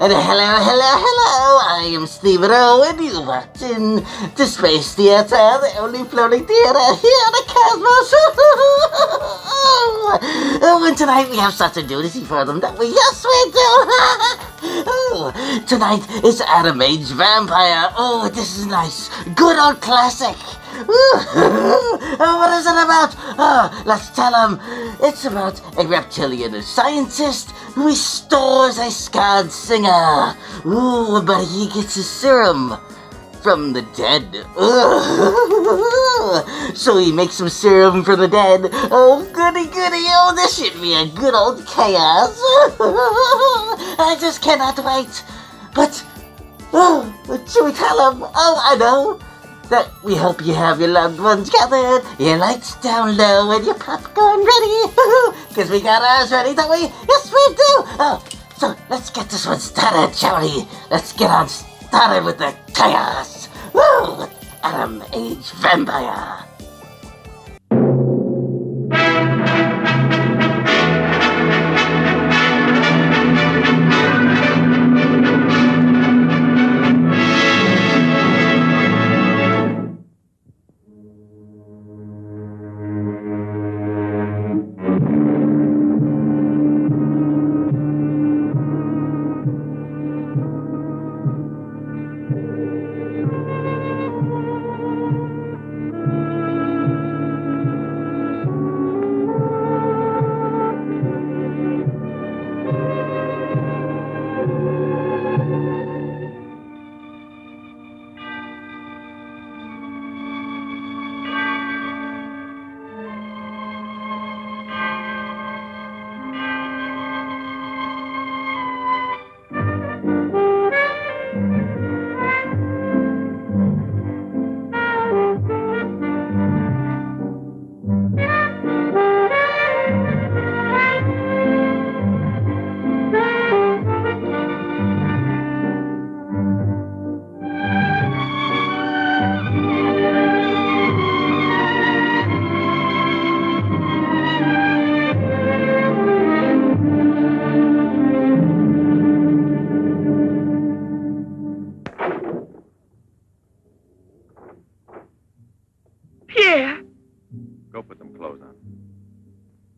And hello, I am Stephen Owen. You walked in to Space Theater, the only floating theater here in the cosmos. And tonight we have such a nudity for them that we, yes, we do. Tonight is Adam Age Vampire. Oh, this is nice. Good old classic. What is it about? Let's tell them. It's about a reptilian scientist who restores a scarred singer. But he gets his serum from the dead. So he makes some serum from the dead. Oh, goody. Oh, this should be a good old chaos. I just cannot wait. But, what should we tell them? Oh, I know. That we hope you have your loved ones gathered, your lights down low, and your popcorn ready. Because we got ours ready, don't we? Yes, we do. Oh, so let's get this one started, shall we? Let's get on started with the chaos. Woo! Adam Age Vampire.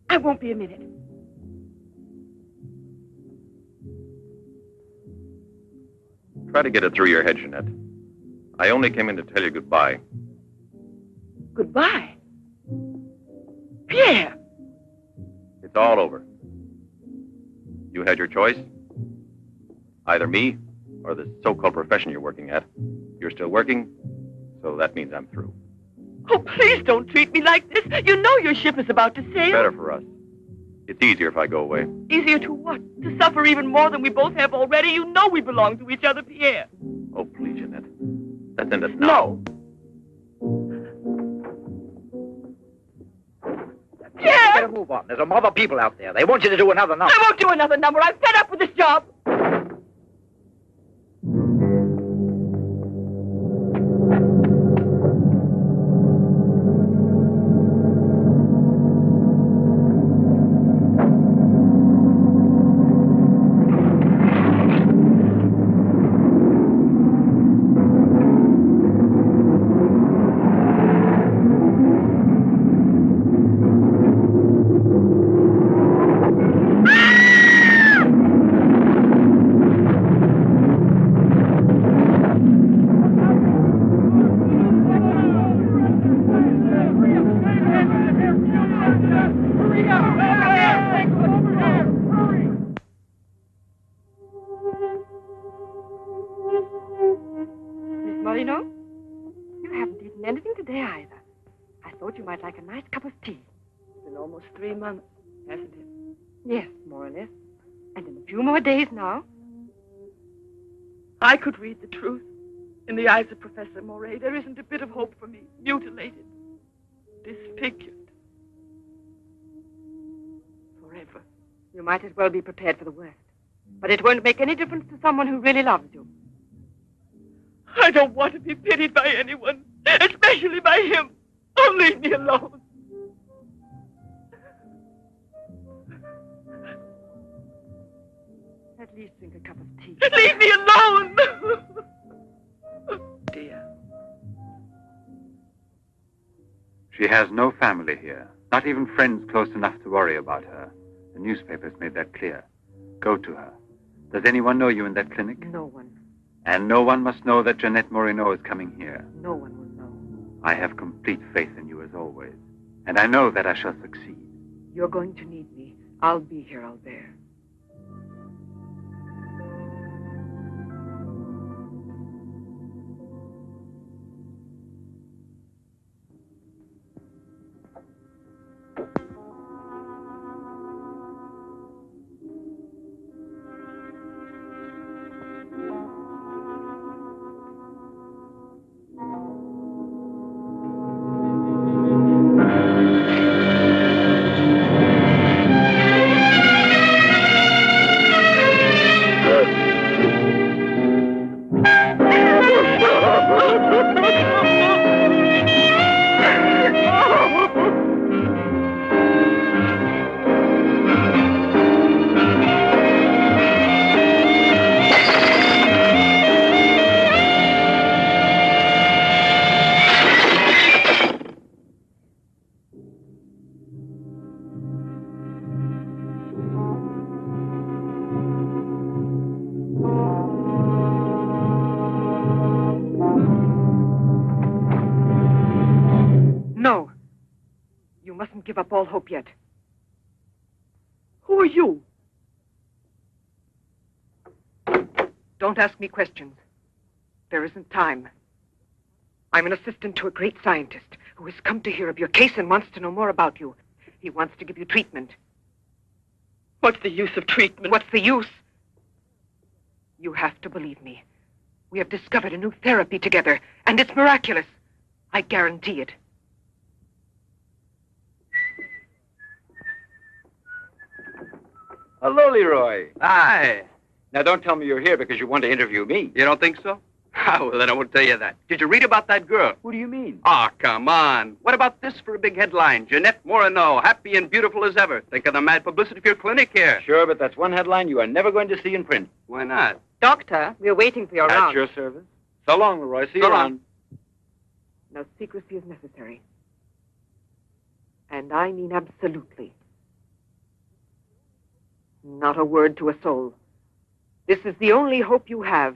I won't be a minute. Try to get it through your head, Jeanette. I only came in to tell you goodbye. Goodbye? Pierre! It's all over. You had your choice. Either me or the so-called profession you're working at. You're still working, so that means I'm through. Oh, please don't treat me like this. You know your ship is about to sail. Better for us. It's easier if I go away. Easier to what? To suffer even more than we both have already? You know we belong to each other, Pierre. Oh, please, Jeanette. Let's end it now. No. Pierre! Better move on. There's a mob of people out there. They want you to do another number. I won't do another number. I'm fed up with this job. Like a nice cup of tea. It's been almost 3 months, hasn't it? Yes, more. more or less. And in a few more days now. I could read the truth. In the eyes of Professor Moray, there isn't a bit of hope for me. Mutilated. Disfigured. Forever. You might as well be prepared for the worst. But it won't make any difference to someone who really loves you. I don't want to be pitied by anyone, especially by him. Oh, leave me alone. At least drink a cup of tea. Leave me alone! Dear. She has no family here, not even friends close enough to worry about her. The newspapers made that clear. Go to her. Does anyone know you in that clinic? No one. And no one must know that Jeanette Moreno is coming here. No one will know. I have complete faith in you as always. And I know that I shall succeed. You're going to need me. I'll be here, Albert. Give up all hope yet. Who are you? Don't ask me questions. There isn't time. I'm an assistant to a great scientist who has come to hear of your case and wants to know more about you. He wants to give you treatment. What's the use of treatment? What's the use? You have to believe me. We have discovered a new therapy together, and it's miraculous. I guarantee it. Hello, Leroy. Hi. Now, don't tell me you're here because you want to interview me. You don't think so? Well, then I won't tell you that. Did you read about that girl? What do you mean? Oh, come on. What about this for a big headline? Jeanette Moreno, happy and beautiful as ever. Think of the mad publicity for your clinic here. Sure, but that's one headline you are never going to see in print. Why not? Doctor, we're waiting for your At round. your service. So long, Leroy. See you So long. around. No secrecy is necessary. And I mean absolutely. Not a word to a soul. This is the only hope you have.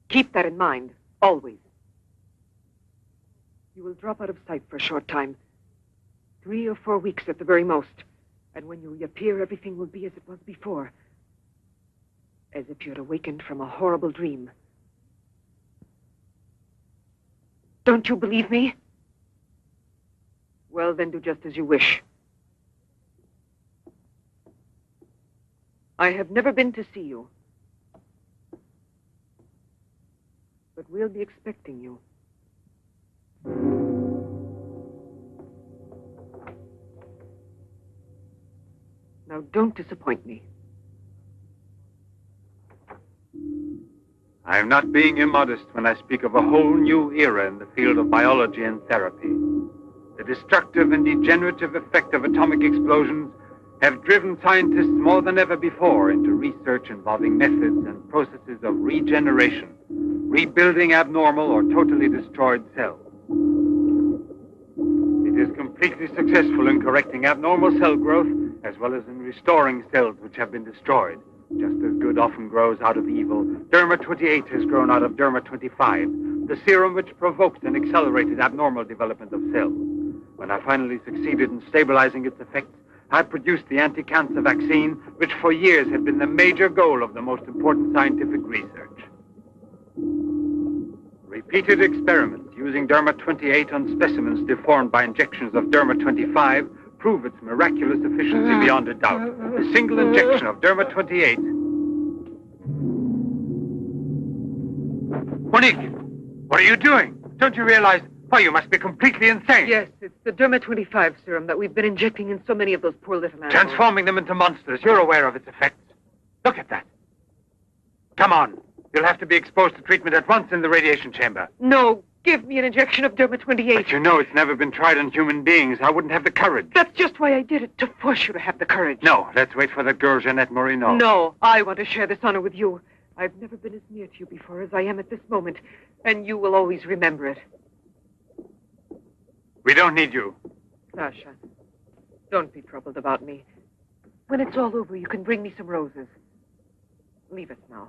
Keep that in mind, always. You will drop out of sight for a short time. 3 or 4 weeks at the very most. And when you reappear, everything will be as it was before. As if you had awakened from a horrible dream. Don't you believe me? Well, then do just as you wish. I have never been to see you. But we'll be expecting you. Now, don't disappoint me. I am not being immodest when I speak of a whole new era in the field of biology and therapy. The destructive and degenerative effect of atomic explosions have driven scientists more than ever before into research involving methods and processes of regeneration, rebuilding abnormal or totally destroyed cells. It is completely successful in correcting abnormal cell growth as well as in restoring cells which have been destroyed. Just as good often grows out of evil, Derma 28 has grown out of Derma 25, the serum which provoked and accelerated abnormal development of cells. When I finally succeeded in stabilizing its effects, I produced the anti-cancer vaccine, which for years had been the major goal of the most important scientific research. Repeated experiments using Derma 28 on specimens deformed by injections of Derma 25 prove its miraculous efficiency beyond a doubt. A single injection of Derma 28. Monique, what are you doing? Don't you realize? Why, you must be completely insane. Yes, it's the Derma 25 serum that we've been injecting in so many of those poor little animals. Transforming them into monsters. You're aware of its effects. Look at that. Come on. You'll have to be exposed to treatment at once in the radiation chamber. No, give me an injection of Derma 28. But you know it's never been tried on human beings. I wouldn't have the courage. That's just why I did it, to force you to have the courage. No, let's wait for that girl, Jeanette Morino. No, I want to share this honor with you. I've never been as near to you before as I am at this moment, and you will always remember it. We don't need you. Sasha, don't be troubled about me. When it's all over, you can bring me some roses. Leave us now.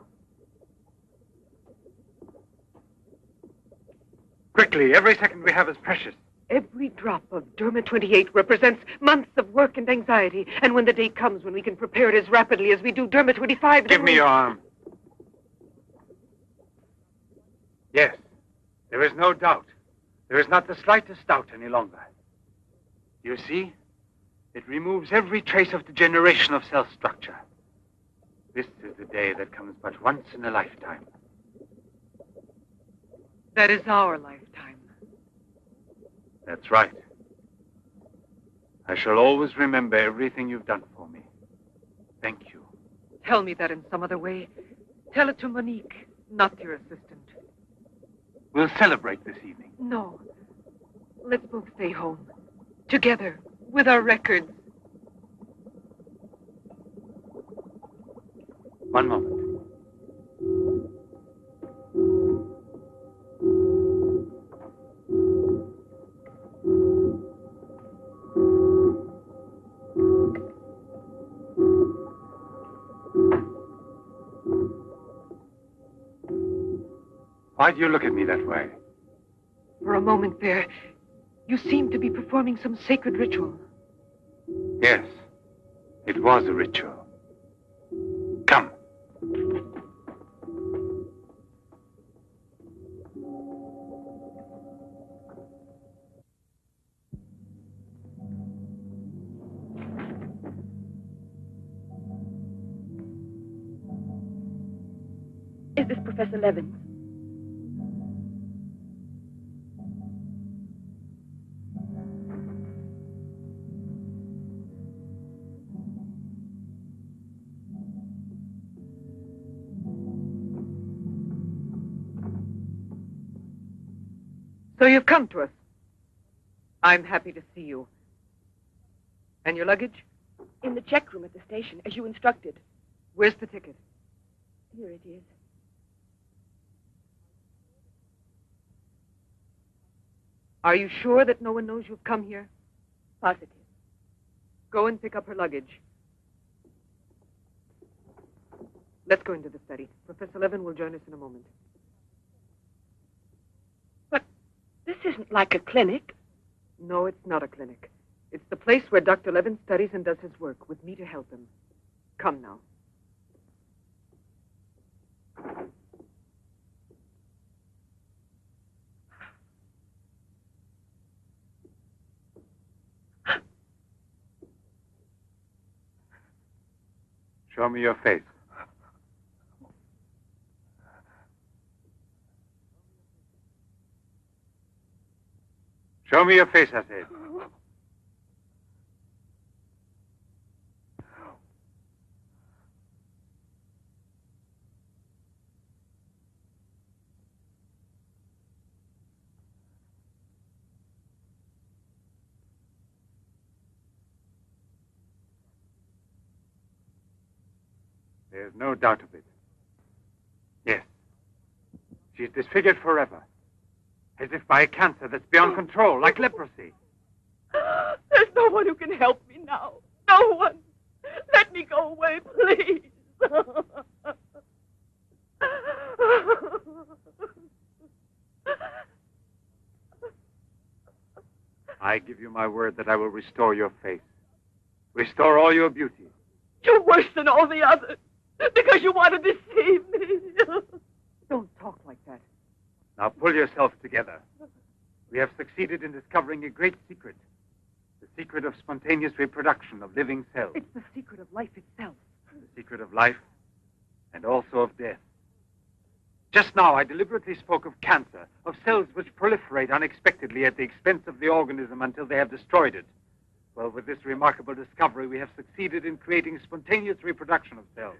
Quickly, every second we have is precious. Every drop of Derma 28 represents months of work and anxiety, and when the day comes when we can prepare it as rapidly as we do Derma 25... Give me your arm. Yes, there is no doubt. There is not the slightest doubt any longer. You see? It removes every trace of degeneration of cell structure. This is the day that comes but once in a lifetime. That is our lifetime. That's right. I shall always remember everything you've done for me. Thank you. Tell me that in some other way. Tell it to Monique, not your assistant. We'll celebrate this evening. No. Let's both stay home. Together, with our records. One moment. Why do you look at me that way? For a moment there, you seemed to be performing some sacred ritual. Yes, it was a ritual. Come. Is this Professor Levins? So you've come to us. I'm happy to see you. And your luggage? In the check room at the station, as you instructed. Where's the ticket? Here it is. Are you sure that no one knows you've come here? Positive. Go and pick up her luggage. Let's go into the study. Professor Levin will join us in a moment. This isn't like a clinic. No, it's not a clinic. It's the place where Dr. Levin studies and does his work, with me to help him. Come now. Show me your face. Show me your face, I said. There's no doubt of it. Yes. She's disfigured forever. As if by a cancer that's beyond control, like leprosy. There's no one who can help me now. No one. Let me go away, please. I give you my word that I will restore your face. Restore all your beauty. You're worse than all the others. Because you want to deceive me. Don't talk like that. Now pull yourself together. We have succeeded in discovering a great secret. The secret of spontaneous reproduction of living cells. It's the secret of life itself. The secret of life and also of death. Just now, I deliberately spoke of cancer, of cells which proliferate unexpectedly at the expense of the organism until they have destroyed it. Well, with this remarkable discovery, we have succeeded in creating spontaneous reproduction of cells.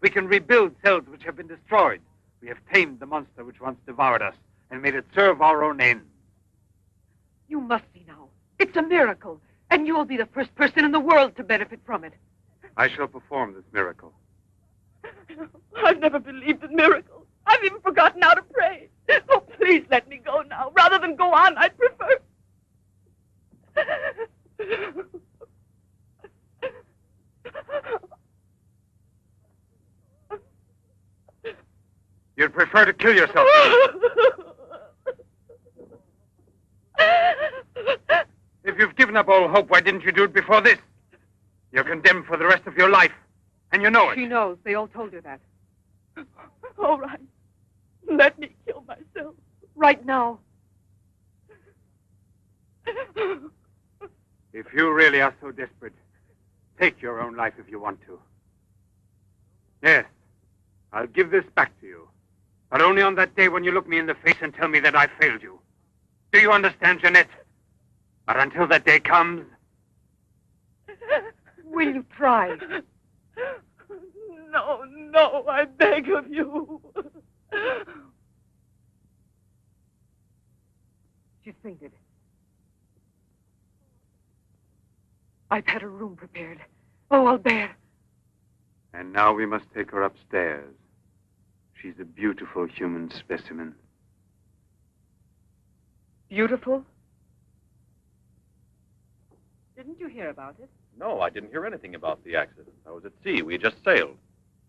We can rebuild cells which have been destroyed. We have tamed the monster which once devoured us and made it serve our own ends. You must see now. It's a miracle, and you'll be the first person in the world to benefit from it. I shall perform this miracle. I've never believed in miracles. I've even forgotten how to pray. Oh, please let me go now. Rather than go on, I'd prefer... You'd prefer to kill yourself. If you've given up all hope, why didn't you do it before this? You're condemned for the rest of your life, and you know it. She knows. They all told her that. All right. Let me kill myself. Right now. If you really are so desperate, take your own life if you want to. Yes, I'll give this back to you. But only on that day when you look me in the face and tell me that I failed you. Do you understand, Jeanette? But until that day comes... Will you try? No, no, I beg of you. She's fainted. I've had her room prepared. Oh, I'll bear. And now we must take her upstairs. She's a beautiful human specimen. Beautiful? Didn't you hear about it? No, I didn't hear anything about the accident. I was at sea. We had just sailed.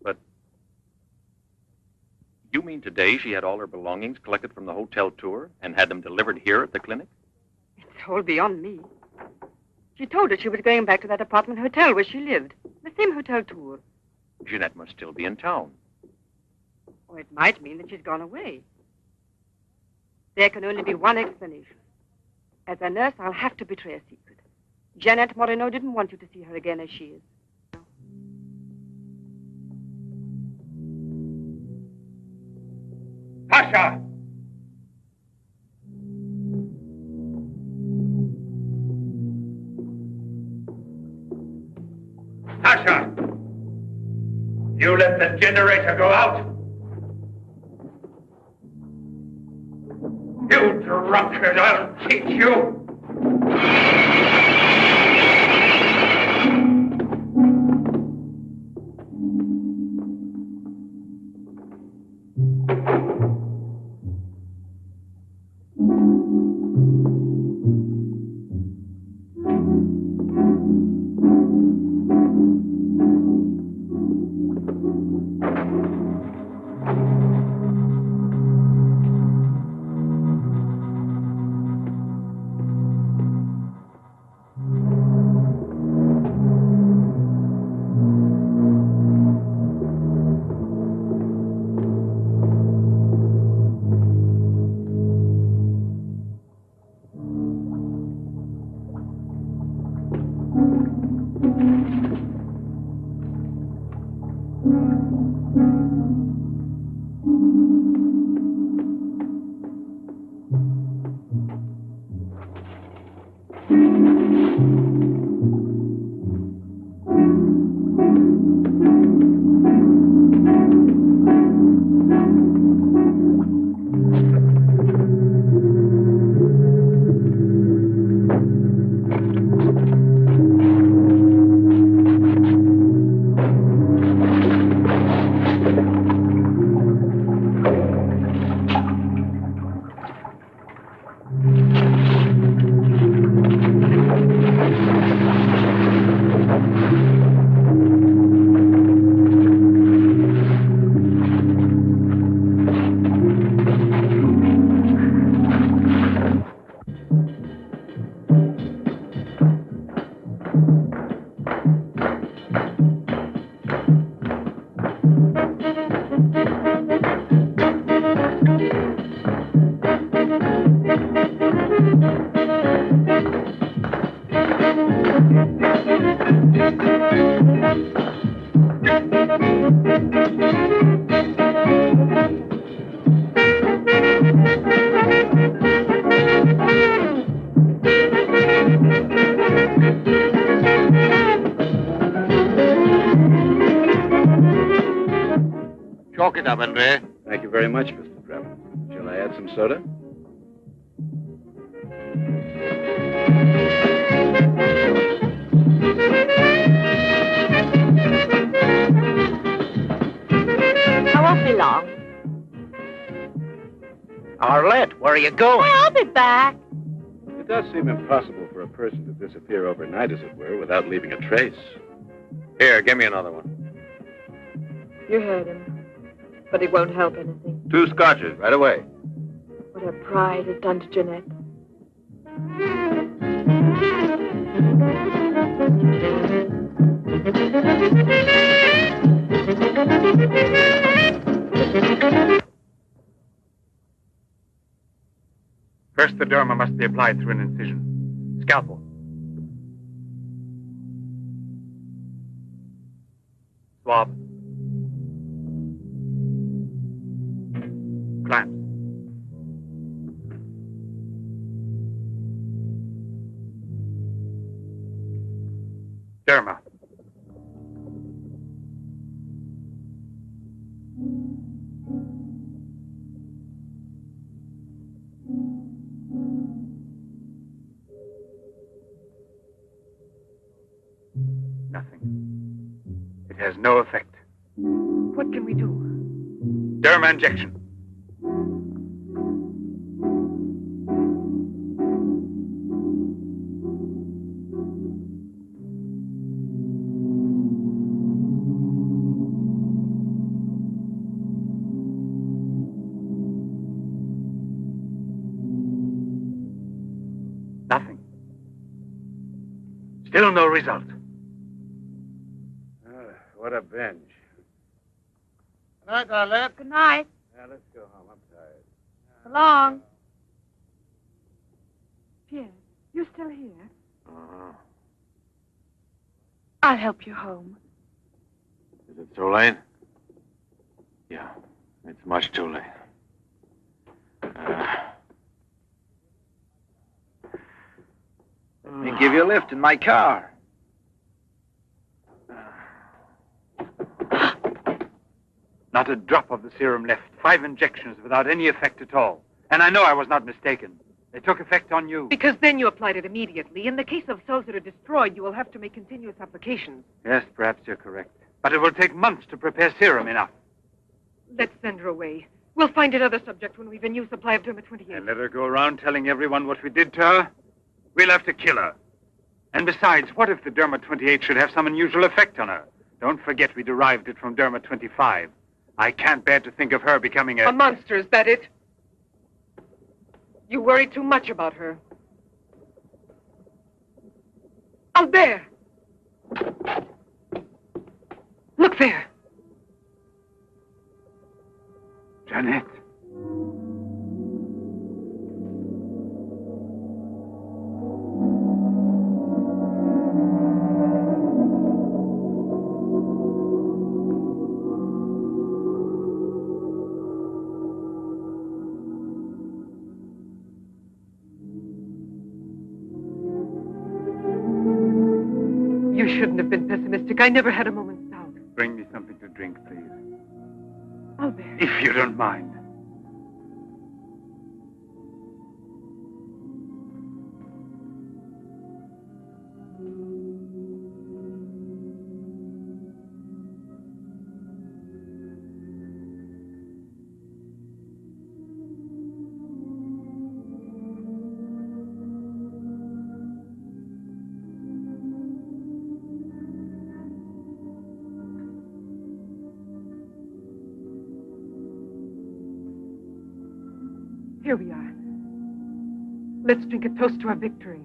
But you mean today she had all her belongings collected from the hotel tour and had them delivered here at the clinic? It's all beyond me. She told her she was going back to that apartment hotel where she lived. The same hotel tour. Jeanette must still be in town. Or it might mean that she's gone away. There can only be one explanation. As a nurse, I'll have to betray a secret. Jeanette Moreno didn't want you to see her again as she is. Pasha! Pasha! You let the generator go out? You drunkard, I'll teach you! Chalk it up, Andre. Thank you very much, Mr. Drebin. Shall I add some soda? I won't be long. Arlette, where are you going? I'll be back. It does seem impossible for a person to disappear overnight, as it were, without leaving a trace. Here, give me another one. You heard him. But it won't help anything. 2 scotches, right away. What her pride has done to Jeanette. First, the derma must be applied through an incision. Scalpel. Swab. Clamps. Derma. Nothing. It has no effect. What can we do? Derma injection. Nothing. Still no result. What a binge. Good night, Arlette. Good night. Now, let's go home. I'm tired. So long. Pierre, you still here? Uh-huh. I'll help you home. Is it too late? Yeah, it's much too late. Let me give you a lift in my car. Not a drop of the serum left. 5 injections without any effect at all. And I know I was not mistaken. They took effect on you. Because then you applied it immediately. In the case of cells that are destroyed, you will have to make continuous applications. Yes, perhaps you're correct. But it will take months to prepare serum enough. Let's send her away. We'll find another subject when we've a new supply of Derma 28. And let her go around telling everyone what we did to her? We'll have to kill her. And besides, what if the Derma 28 should have some unusual effect on her? Don't forget we derived it from Derma 25. I can't bear to think of her becoming A monster, is that it? You worry too much about her. Albert! Look there. Jeanette. You shouldn't have been pessimistic. I never had a moment's doubt. Bring me something to drink, please. Albert. If you don't mind. Here we are. Let's drink a toast to our victory.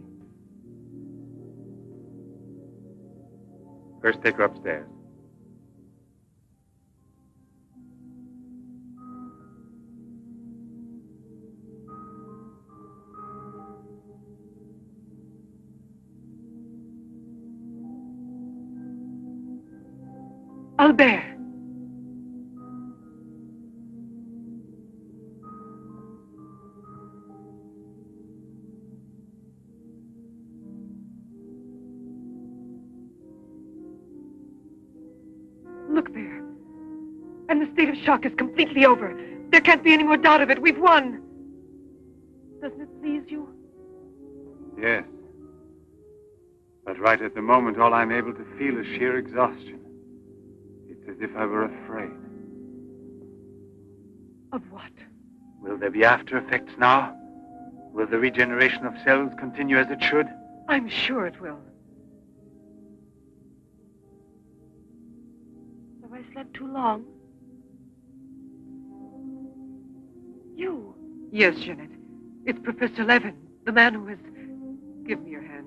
First, take her upstairs. Albert! Look there. And the state of shock is completely over. There can't be any more doubt of it. We've won. Doesn't it please you? Yes. But right at the moment, all I'm able to feel is sheer exhaustion. It's as if I were afraid. Of what? Will there be after effects now? Will the regeneration of cells continue as it should? I'm sure it will. Have I slept too long? You? Yes, Jeanette. It's Professor Levin, the man who has... Give me your hand.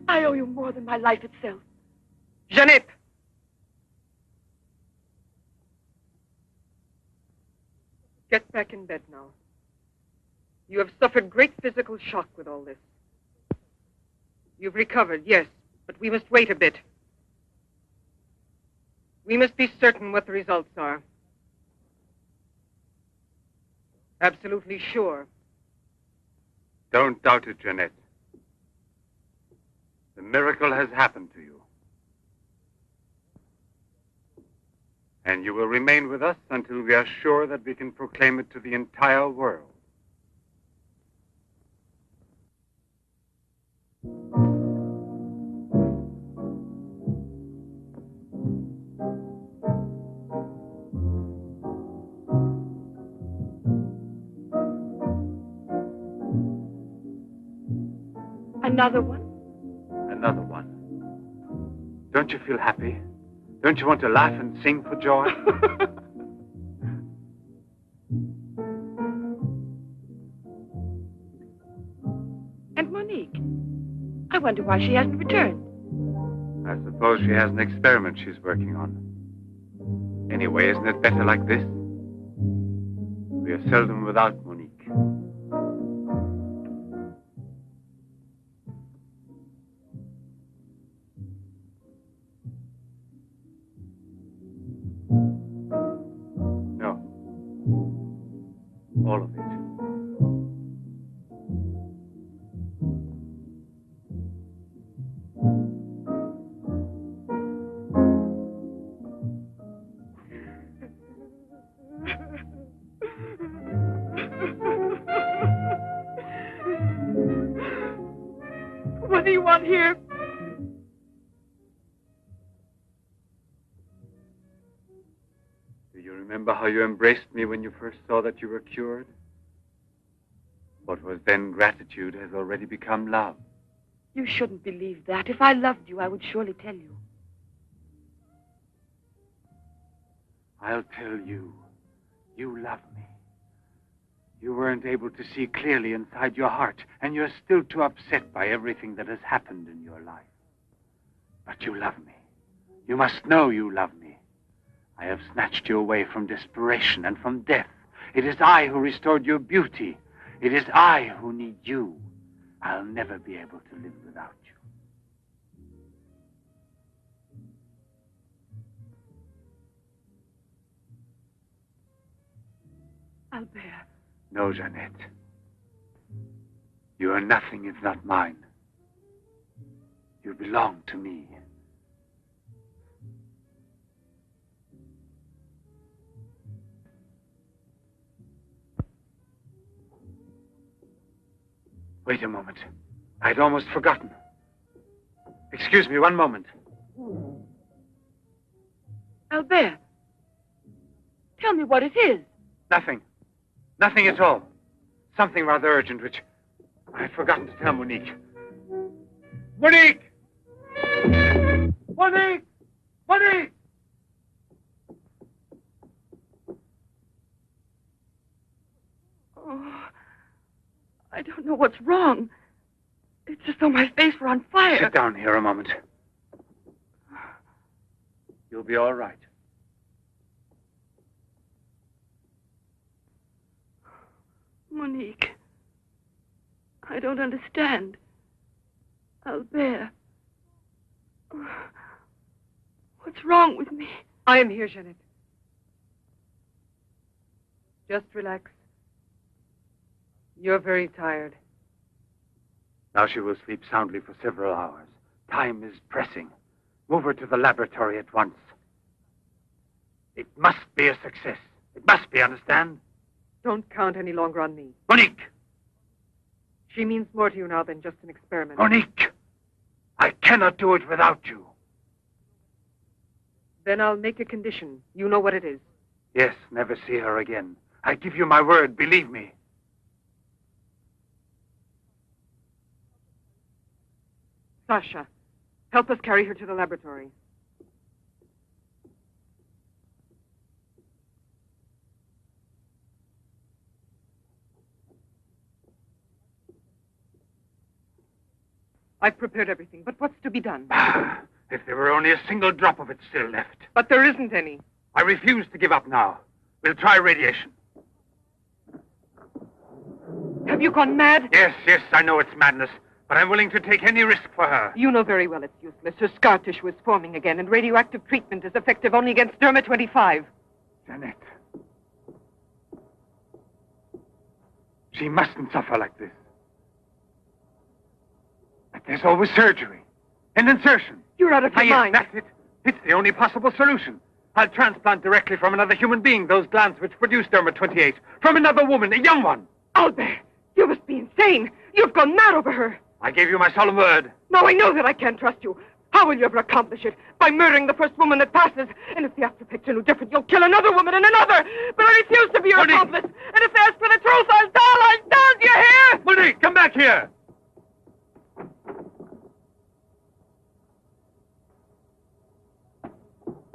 I owe you more than my life itself. Jeanette! Get back in bed now. You have suffered great physical shock with all this. You've recovered, yes, but we must wait a bit. We must be certain what the results are. Absolutely sure. Don't doubt it, Jeanette. The miracle has happened to you. And you will remain with us until we are sure that we can proclaim it to the entire world. Another one? Another one. Don't you feel happy? Don't you want to laugh and sing for joy? And Monique? I wonder why she hasn't returned. I suppose she has an experiment she's working on. Anyway, isn't it better like this? We are seldom without Monique. No. All of it. What do you want here? Do you remember how you embraced me when you first saw that you were cured? What was then gratitude has already become love. You shouldn't believe that. If I loved you, I would surely tell you. I'll tell you. You love me. You weren't able to see clearly inside your heart, and you're still too upset by everything that has happened in your life. But you love me. You must know you love me. I have snatched you away from desperation and from death. It is I who restored your beauty. It is I who need you. I'll never be able to live without you. Albert. No, Jeanette. You are nothing if not mine. You belong to me. Wait a moment. I'd almost forgotten. Excuse me, one moment. Albert. Tell me what it is. Nothing. Nothing at all. Something rather urgent, which I'd forgotten to tell Monique. Monique! Monique! Monique! Oh, I don't know what's wrong. It's as though my face were on fire. Sit down here a moment. You'll be all right. Monique, I don't understand. Albert, what's wrong with me? I am here, Jeanette. Just relax. You're very tired. Now she will sleep soundly for several hours. Time is pressing. Move her to the laboratory at once. It must be a success. It must be, understand? Don't count any longer on me. Monique! She means more to you now than just an experiment. Monique! I cannot do it without you. Then I'll make a condition. You know what it is. Yes, never see her again. I give you my word, believe me. Sasha, help us carry her to the laboratory. I've prepared everything, but what's to be done? If there were only a single drop of it still left. But there isn't any. I refuse to give up now. We'll try radiation. Have you gone mad? Yes, I know it's madness, but I'm willing to take any risk for her. You know very well it's useless. Her scar tissue is forming again, and radioactive treatment is effective only against Derma-25. Jeanette. She mustn't suffer like this. But there's always surgery. An insertion. You're out of your mind. That's it. It's the only possible solution. I'll transplant directly from another human being those glands which produce Derma-28. From another woman, a young one. Albert, you must be insane. You've gone mad over her. I gave you my solemn word. Now I know that I can't trust you. How will you ever accomplish it? By murdering the first woman that passes. And if the afterpicture no different, you'll kill another woman and another. But I refuse to be your accomplice. And if they ask for the truth, I'll tell. Do you hear? Monique, come back here.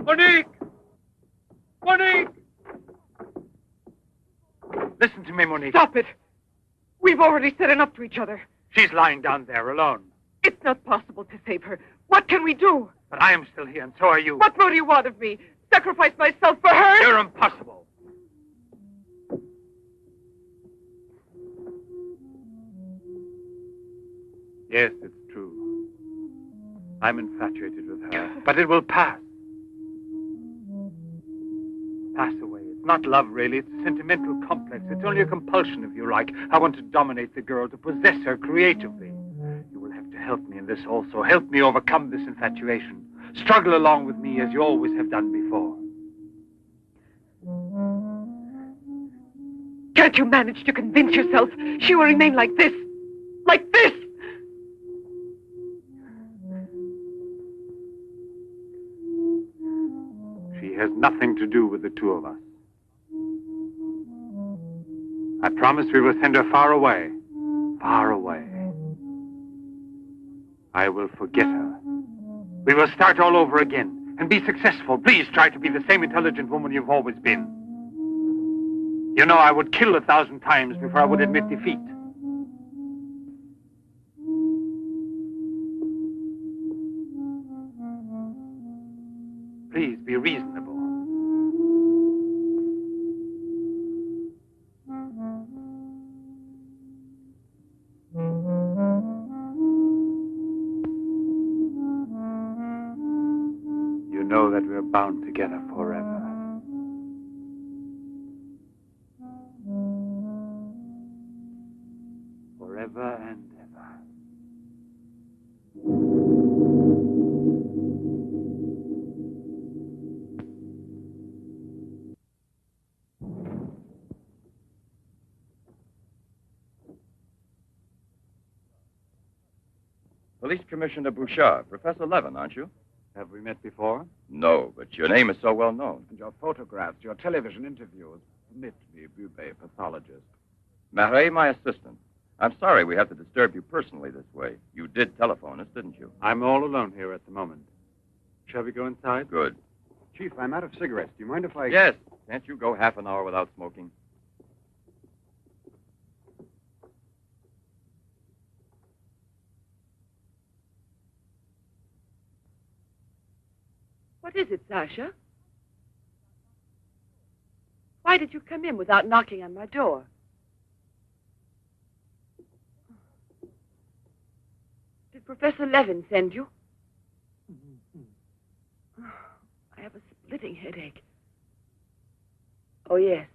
Monique! Monique! Listen to me, Monique. Stop it. We've already said enough to each other. She's lying down there alone. It's not possible to save her. What can we do? But I am still here, and so are you. What more do you want of me? Sacrifice myself for her? You're impossible. Yes, it's true. I'm infatuated with her. But it will pass. Pass away. It's not love, really. It's a sentimental complex. It's only a compulsion, if you like. I want to dominate the girl, to possess her creatively. You will have to help me in this also. Help me overcome this infatuation. Struggle along with me as you always have done before. Can't you manage to convince yourself she will remain like this? Like this? She has nothing to do with the two of us. I promise we will send her far away. Far away. I will forget her. We will start all over again and be successful. Please try to be the same intelligent woman you've always been. You know, I would kill 1,000 times before I would admit defeat. Please be reasonable. You know that we're bound together forever. Forever and ever. Police Commissioner Bouchard, Professor Levin, aren't you? Have we met before? No, but your name is so well known. And your photographs, your television interviews. Permit me, Bubé, pathologist. Marais, my assistant. I'm sorry we have to disturb you personally this way. You did telephone us, didn't you? I'm all alone here at the moment. Shall we go inside? Good. Chief, I'm out of cigarettes. Do you mind if I... Yes. Can't you go half an hour without smoking? What is it, Sasha? Why did you come in without knocking on my door? Did Professor Levin send you? I have a splitting headache. Oh, yes.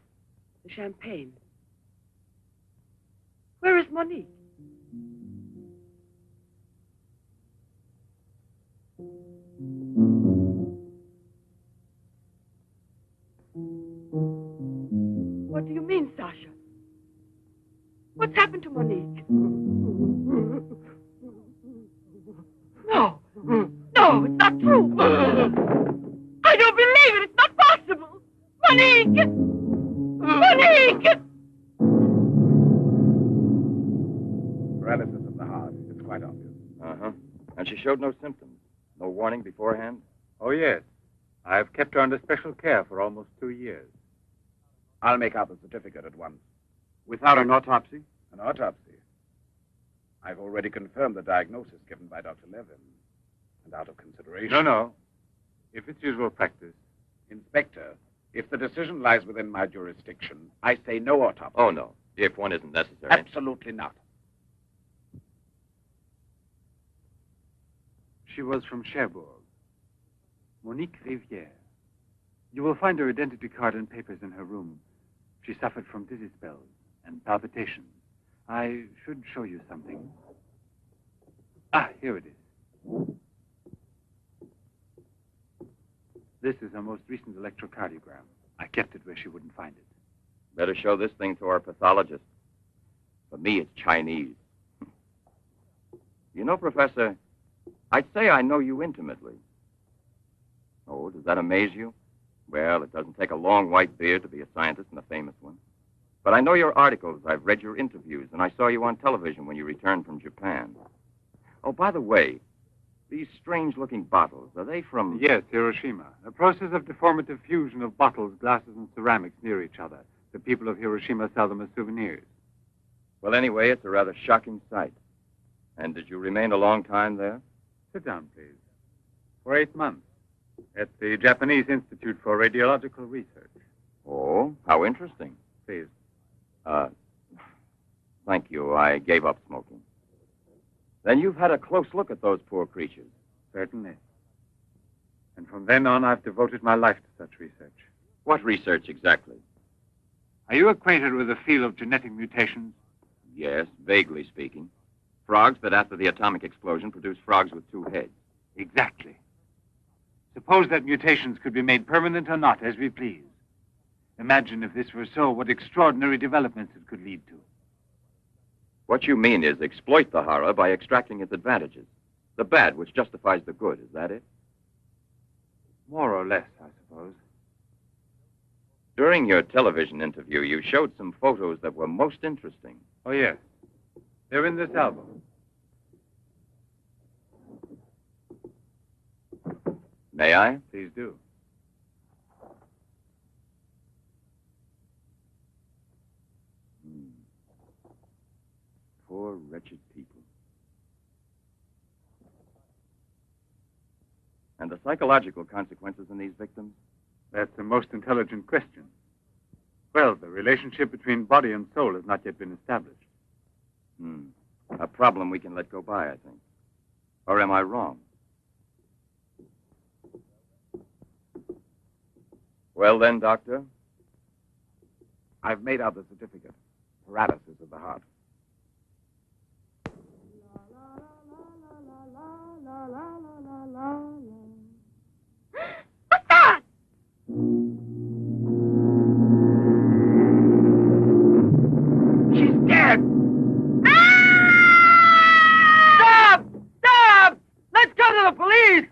The champagne. Where is Monique? What do you mean, Sasha? What's happened to Monique? No. No, it's not true. I don't believe it. It's not possible. Monique! Monique! Paralysis of the heart. It's quite obvious. Uh-huh. And she showed no symptoms. No warning beforehand? Oh, yes. I've kept her under special care for almost 2 years. I'll make out the certificate at once. Without an autopsy? An autopsy. I've already confirmed the diagnosis given by Dr. Levin. And out of consideration... No. If it's usual practice. Inspector, if the decision lies within my jurisdiction, I say no autopsy. Oh, no. If one isn't necessary. Absolutely not. She was from Cherbourg. Monique Rivière. You will find her identity card and papers in her room. She suffered from dizzy spells and palpitations. I should show you something. Ah, here it is. This is her most recent electrocardiogram. I kept it where she wouldn't find it. Better show this thing to our pathologist. For me, it's Chinese. You know, Professor, I'd say I know you intimately. Oh, does that amaze you? Well, it doesn't take a long white beard to be a scientist and a famous one. But I know your articles, I've read your interviews, and I saw you on television when you returned from Japan. Oh, by the way, these strange-looking bottles, are they from... Yes, Hiroshima. A process of deformative fusion of bottles, glasses, and ceramics near each other. The people of Hiroshima sell them as souvenirs. Well, anyway, it's a rather shocking sight. And did you remain a long time there? Sit down, please. For 8 months. At the Japanese Institute for Radiological Research. Oh, how interesting. Please. Thank you. I gave up smoking. Then you've had a close look at those poor creatures. Certainly. And from then on, I've devoted my life to such research. What research exactly? Are you acquainted with the field of genetic mutations? Yes, vaguely speaking. Frogs that after the atomic explosion produce frogs with 2 heads. Exactly. Suppose that mutations could be made permanent or not, as we please. Imagine if this were so, what extraordinary developments it could lead to. What you mean is exploit the horror by extracting its advantages. The bad which justifies the good, is that it? More or less, I suppose. During your television interview, you showed some photos that were most interesting. Oh, yes. They're in this album. May I? Please do. Poor, wretched people. And the psychological consequences in these victims? That's the most intelligent question. Well, the relationship between body and soul has not yet been established. A problem we can let go by, I think. Or am I wrong? Well then, Doctor? I've made out the certificate. Paralysis of the heart. What's that? She's dead! Stop! Stop! Let's go to the police!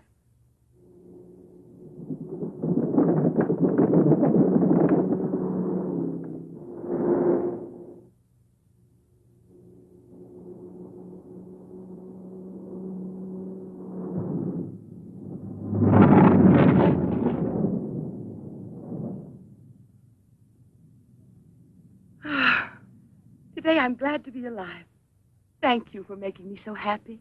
Today I'm glad to be alive. Thank you for making me so happy.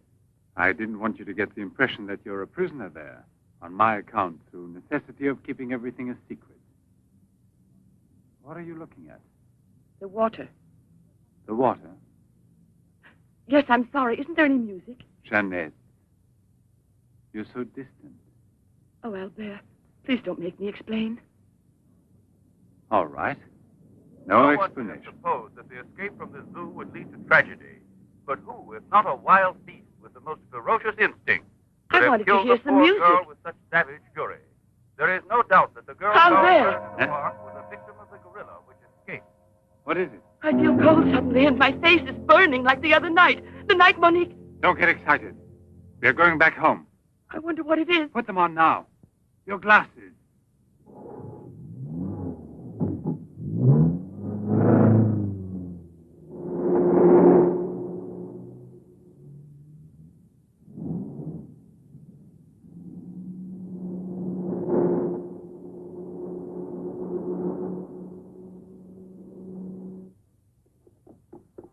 I didn't want you to get the impression that you're a prisoner there. On my account, through necessity of keeping everything a secret. What are you looking at? The water. The water? Yes, I'm sorry. Isn't there any music? Jeanette. You're so distant. Oh, Albert, please don't make me explain. All right. No one explanation. could suppose that the escape from the zoo would lead to tragedy. But who, if not a wild beast with the most ferocious instinct, could I have wanted to killed hear the some poor music. girl with such savage fury? There is no doubt that the girl Albert! found in the park was a victim of the gorilla which escaped. What is it? I feel cold suddenly, and my face is burning like the other night. The night Monique... Don't get excited. We're going back home. I wonder what it is. Put them on now. Your glasses.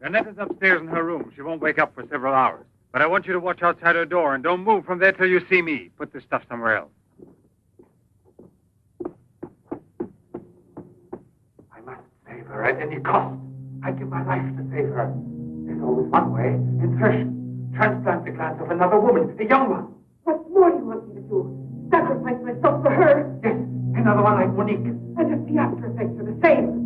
Annette is upstairs in her room. She won't wake up for several hours. But I want you to watch outside her door and don't move from there till you see me. Put this stuff somewhere else. I must save her at any cost. I'd give my life to save her. There's always one way. Insertion. Transplant the glands of another woman, a young one. What more do you want me to do? Sacrifice myself for her? Yes, another one like Monique. And if the after effects are the same.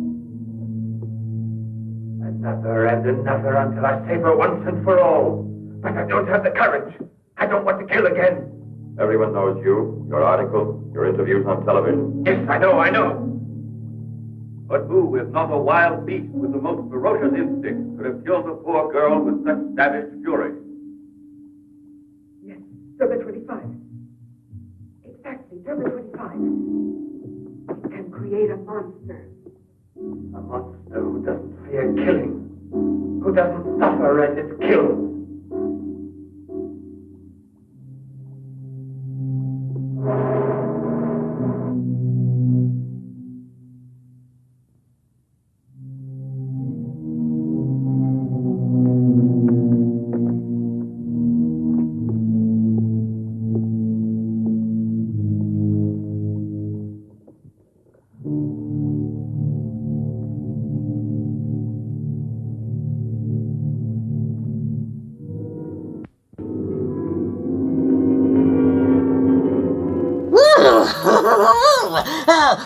Another and another until I save her once and for all. But I don't have the courage. I don't want to kill again. Everyone knows you, your article, your interviews on television. Yes, I know. But who, if not a wild beast with the most ferocious instinct, could have killed the poor girl with such savage fury? Yes, Derma 25. Exactly, Derma 25. It can create a monster. A monster who doesn't fear killing. Who doesn't suffer as it's killed.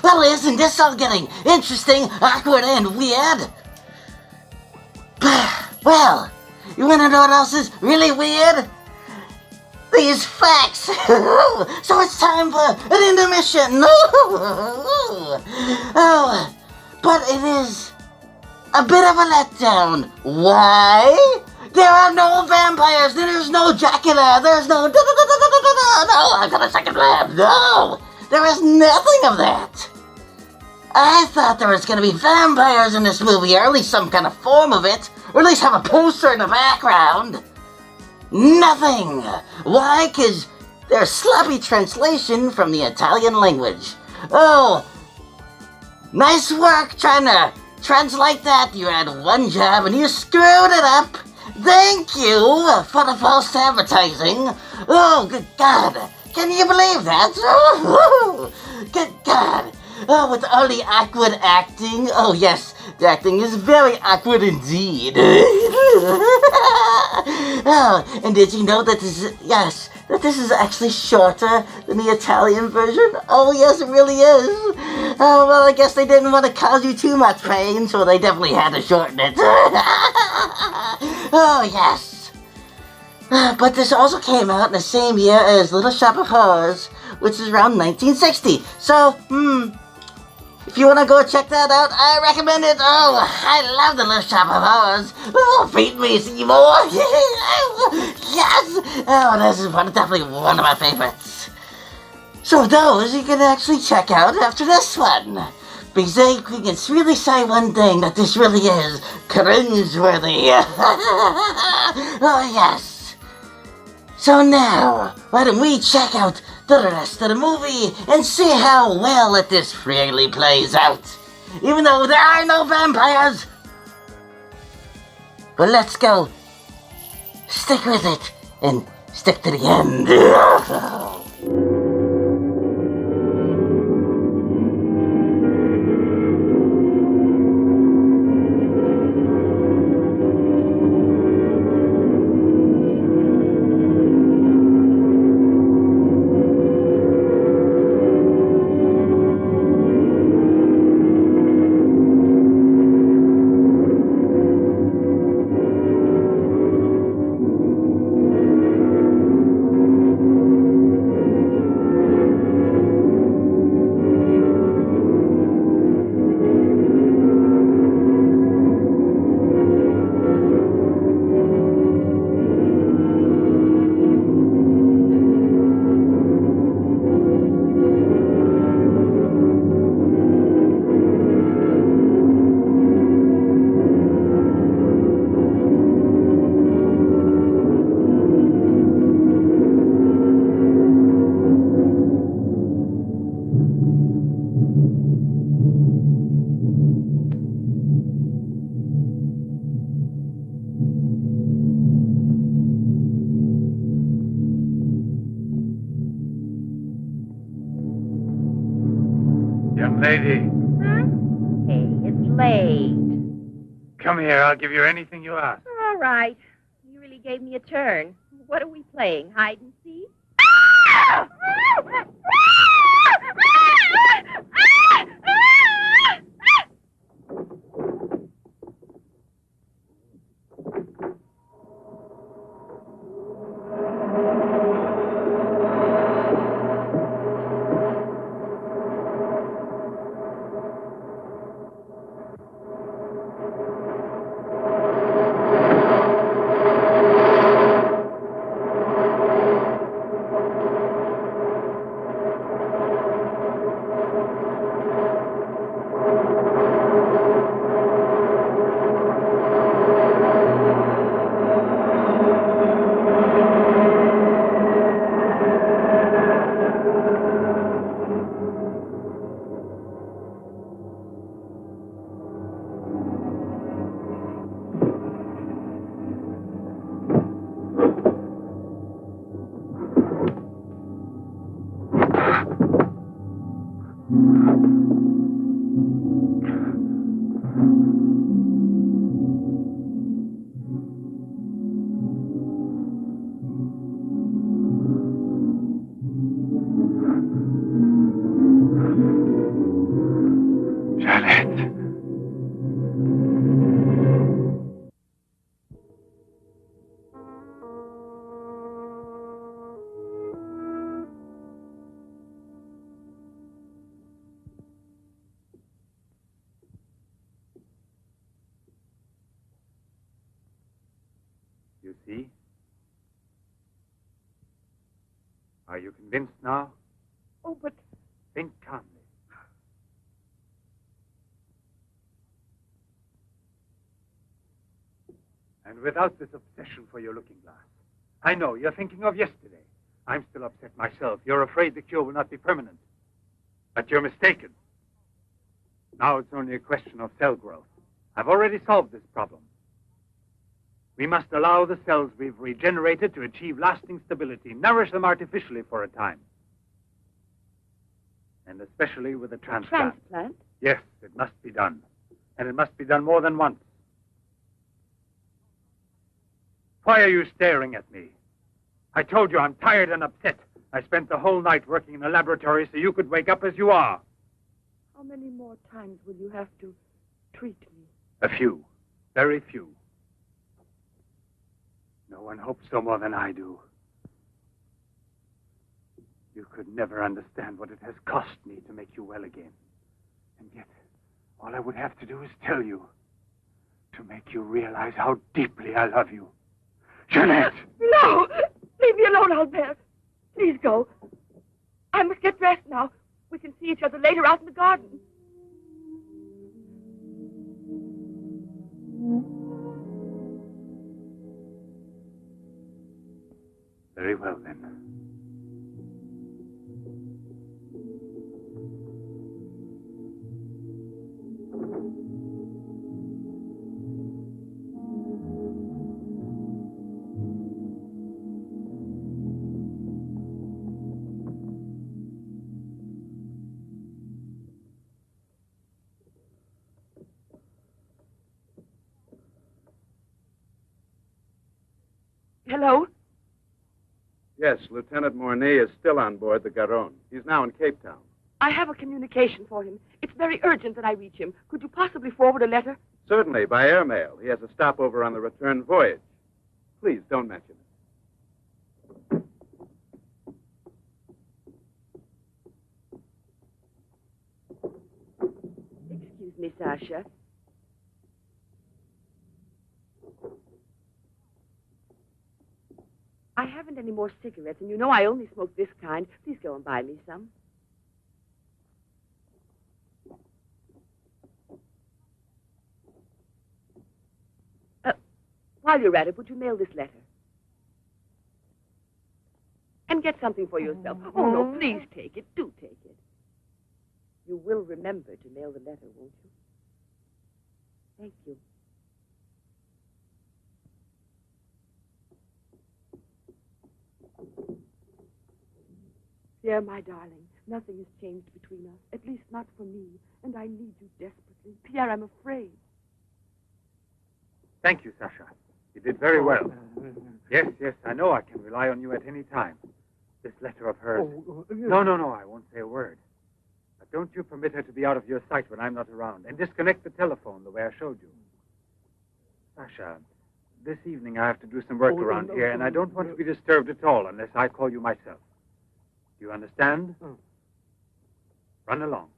Well, isn't this all getting interesting, awkward, and weird? Well, you wanna know what else is really weird? These facts! So it's time for an intermission! Oh, but it is a bit of a letdown. Why? There are no vampires, there's no Dracula, there's no... No, I've got a second lab, no! There is nothing of that! I thought there was gonna be vampires in this movie, or at least some kind of form of it, or at least have a poster in the background. Nothing! Why? 'Cause they're a sloppy translation from the Italian language. Oh, nice work trying to translate that. You had one job and you screwed it up. Thank you for the false advertising. Oh, good God. Can you believe that? Oh, good God. Oh, with all the awkward acting. Oh, yes, the acting is very awkward indeed. Oh, and did you know that this is actually shorter than the Italian version? Oh, yes, it really is. Oh, well, I guess they didn't want to cause you too much pain, so they definitely had to shorten it. Oh, yes. But this also came out in the same year as Little Shop of Horrors, which is around 1960. So, if you want to go check that out, I recommend it. Oh, I love the Little Shop of Horrors. Oh, feed me, Seymour. Yes. Oh, this is definitely one of my favorites. So those you can actually check out after this one. Because I can really say one thing, that this really is cringeworthy. Oh, yes. So now, why don't we check out the rest of the movie and see how well this really plays out. Even though there are no vampires. But let's go. Stick with it and stick to the end. Lady, Hey, it's late. come here. I'll give you anything you ask. All right. You really gave me a turn. What are we playing? Hide and seek? You see? Are you convinced now? Oh, but Think calmly. And without this obsession for your looking glass. I know, you're thinking of yesterday. I'm still upset myself. You're afraid the cure will not be permanent. But you're mistaken. Now it's only a question of cell growth. I've already solved this problem. We must allow the cells we've regenerated to achieve lasting stability, nourish them artificially for a time. And especially with a transplant. Transplant? Yes, it must be done. And it must be done more than once. Why are you staring at me? I told you I'm tired and upset. I spent the whole night working in a laboratory so you could wake up as you are. how many more times will you have to treat me? A few. Very few. No one hopes so more than I do. You could never understand what it has cost me to make you well again. And yet, all I would have to do is tell you. To make you realize how deeply I love you. Jeanette! No! Leave me alone, Albert. Please go. I must get dressed now. We can see each other later out in the garden. Very well, then. Hello? Yes, Lieutenant Mornay is still on board the Garonne. He's now in Cape Town. I have a communication for him. It's very urgent that I reach him. Could you possibly forward a letter? Certainly, by airmail. He has a stopover on the return voyage. Please, don't mention it. Excuse me, Sasha. I haven't any more cigarettes, and you know I only smoke this kind. Please go and buy me some. While you're at it, would you mail this letter? And get something for yourself. Oh, no, please take it. Do take it. You will remember to mail the letter, won't you? Thank you. Pierre, my darling, Nothing has changed between us, at least not for me. And I need you desperately. Pierre, I'm afraid. Thank you, Sasha. You did very well. Yes, I know I can rely on you at any time. This letter of hers... No, I won't say a word. But don't you permit her to be out of your sight when I'm not around. And disconnect the telephone the way I showed you. Sasha, this evening I have to do some work around here, and I don't want to be disturbed at all unless I call you myself. Do you understand? Run along.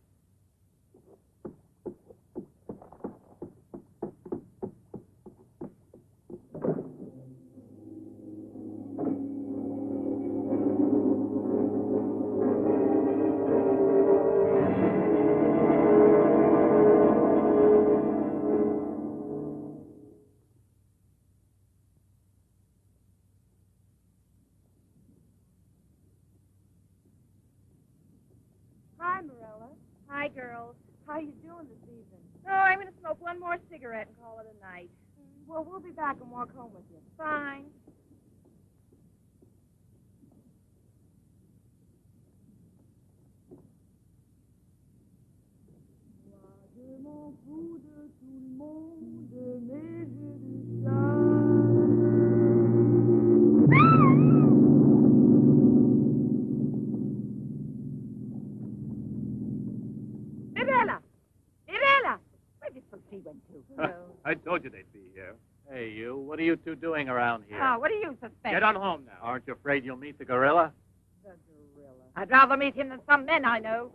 Hi, Marilla. Hi, girls. How you doing this evening? Oh, I'm going to smoke one more cigarette and call it a night. Well, we'll be back and walk home with you. Fine. Where did she went to? I told you they'd be here. Hey, you. What are you two doing around here? Oh, what do you suspect? Get on home now. Aren't you afraid you'll meet the gorilla? The gorilla. I'd rather meet him than some men I know.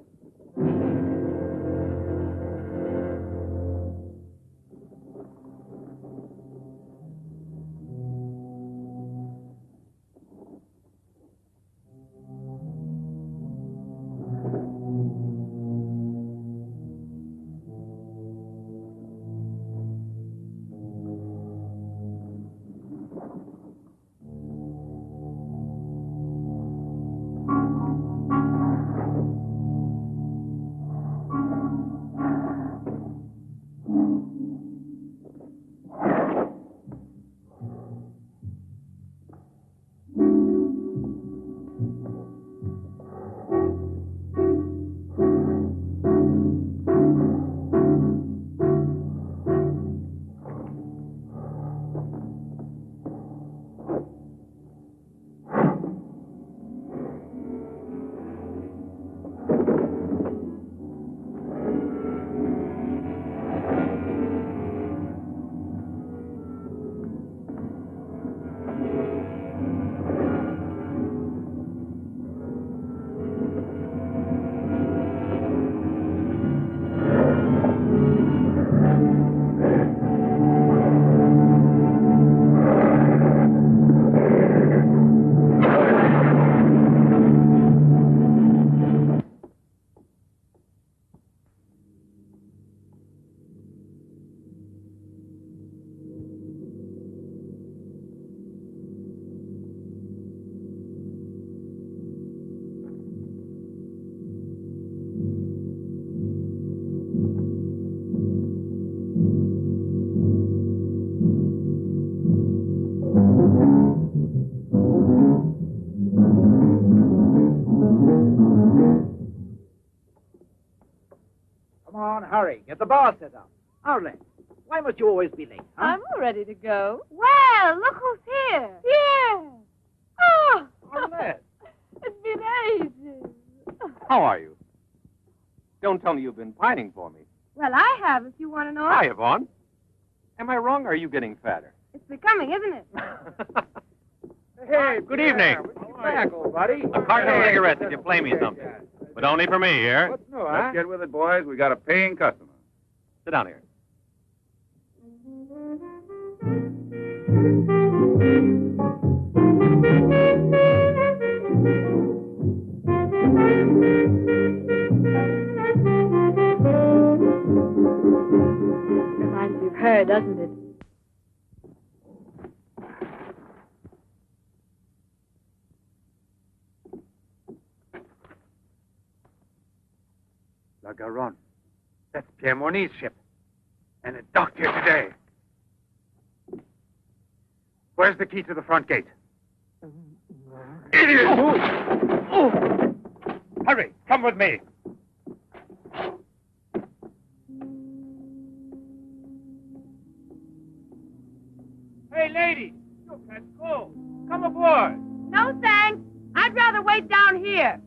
Hurry, get the bar set up. Arlette, why must you always be late? Huh? I'm all ready to go. Well, look who's here. Yeah. Oh, Arlette. It's been ages. How are you? Don't tell me you've been pining for me. Well, I have, if you want to know. Hi, Yvonne. Am I wrong, or are you getting fatter? It's becoming, isn't it? Hey, good evening. Back, old buddy. A carton of cigarettes if you play me something. But only for me here. What's new, huh? Let's get with it, boys. We got a paying customer. Sit down here. Reminds me of her, doesn't it? La Garonne. That's Pierre Morny's ship. And it docked here today. Where's the key to the front gate? Idiot! Hurry, come with me. Hey, lady, you catch cold. Come aboard. No, thanks. I'd rather wait down here.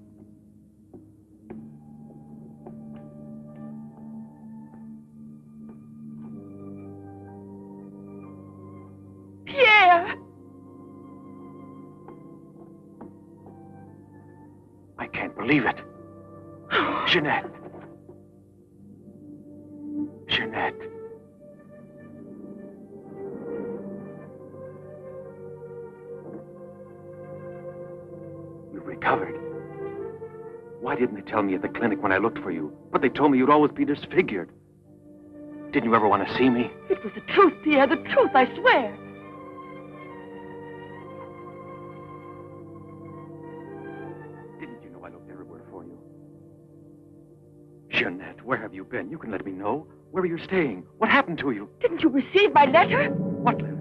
Pierre! I can't believe it. Jeanette. Jeanette. You've recovered. Why didn't they tell me at the clinic when I looked for you? But they told me you'd always be disfigured. Didn't you ever want to see me? It was the truth, Pierre, the truth, I swear. Didn't you know I looked everywhere for you? Jeanette, where have you been? You can let me know. Where are you staying? What happened to you? Didn't you receive my letter? What letter?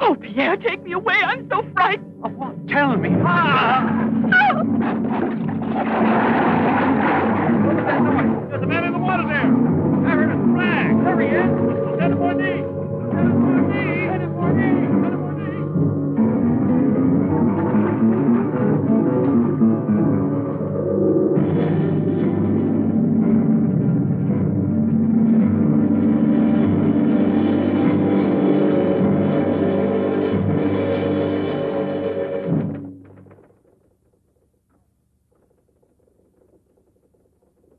Oh, Pierre, take me away. I'm so frightened. Of what? Tell me. There's a man in the water there. I heard a flag. There he is. Lieutenant Bourdie. Lieutenant Bourdie. Lieutenant Bourdie. Lieutenant Bourdie.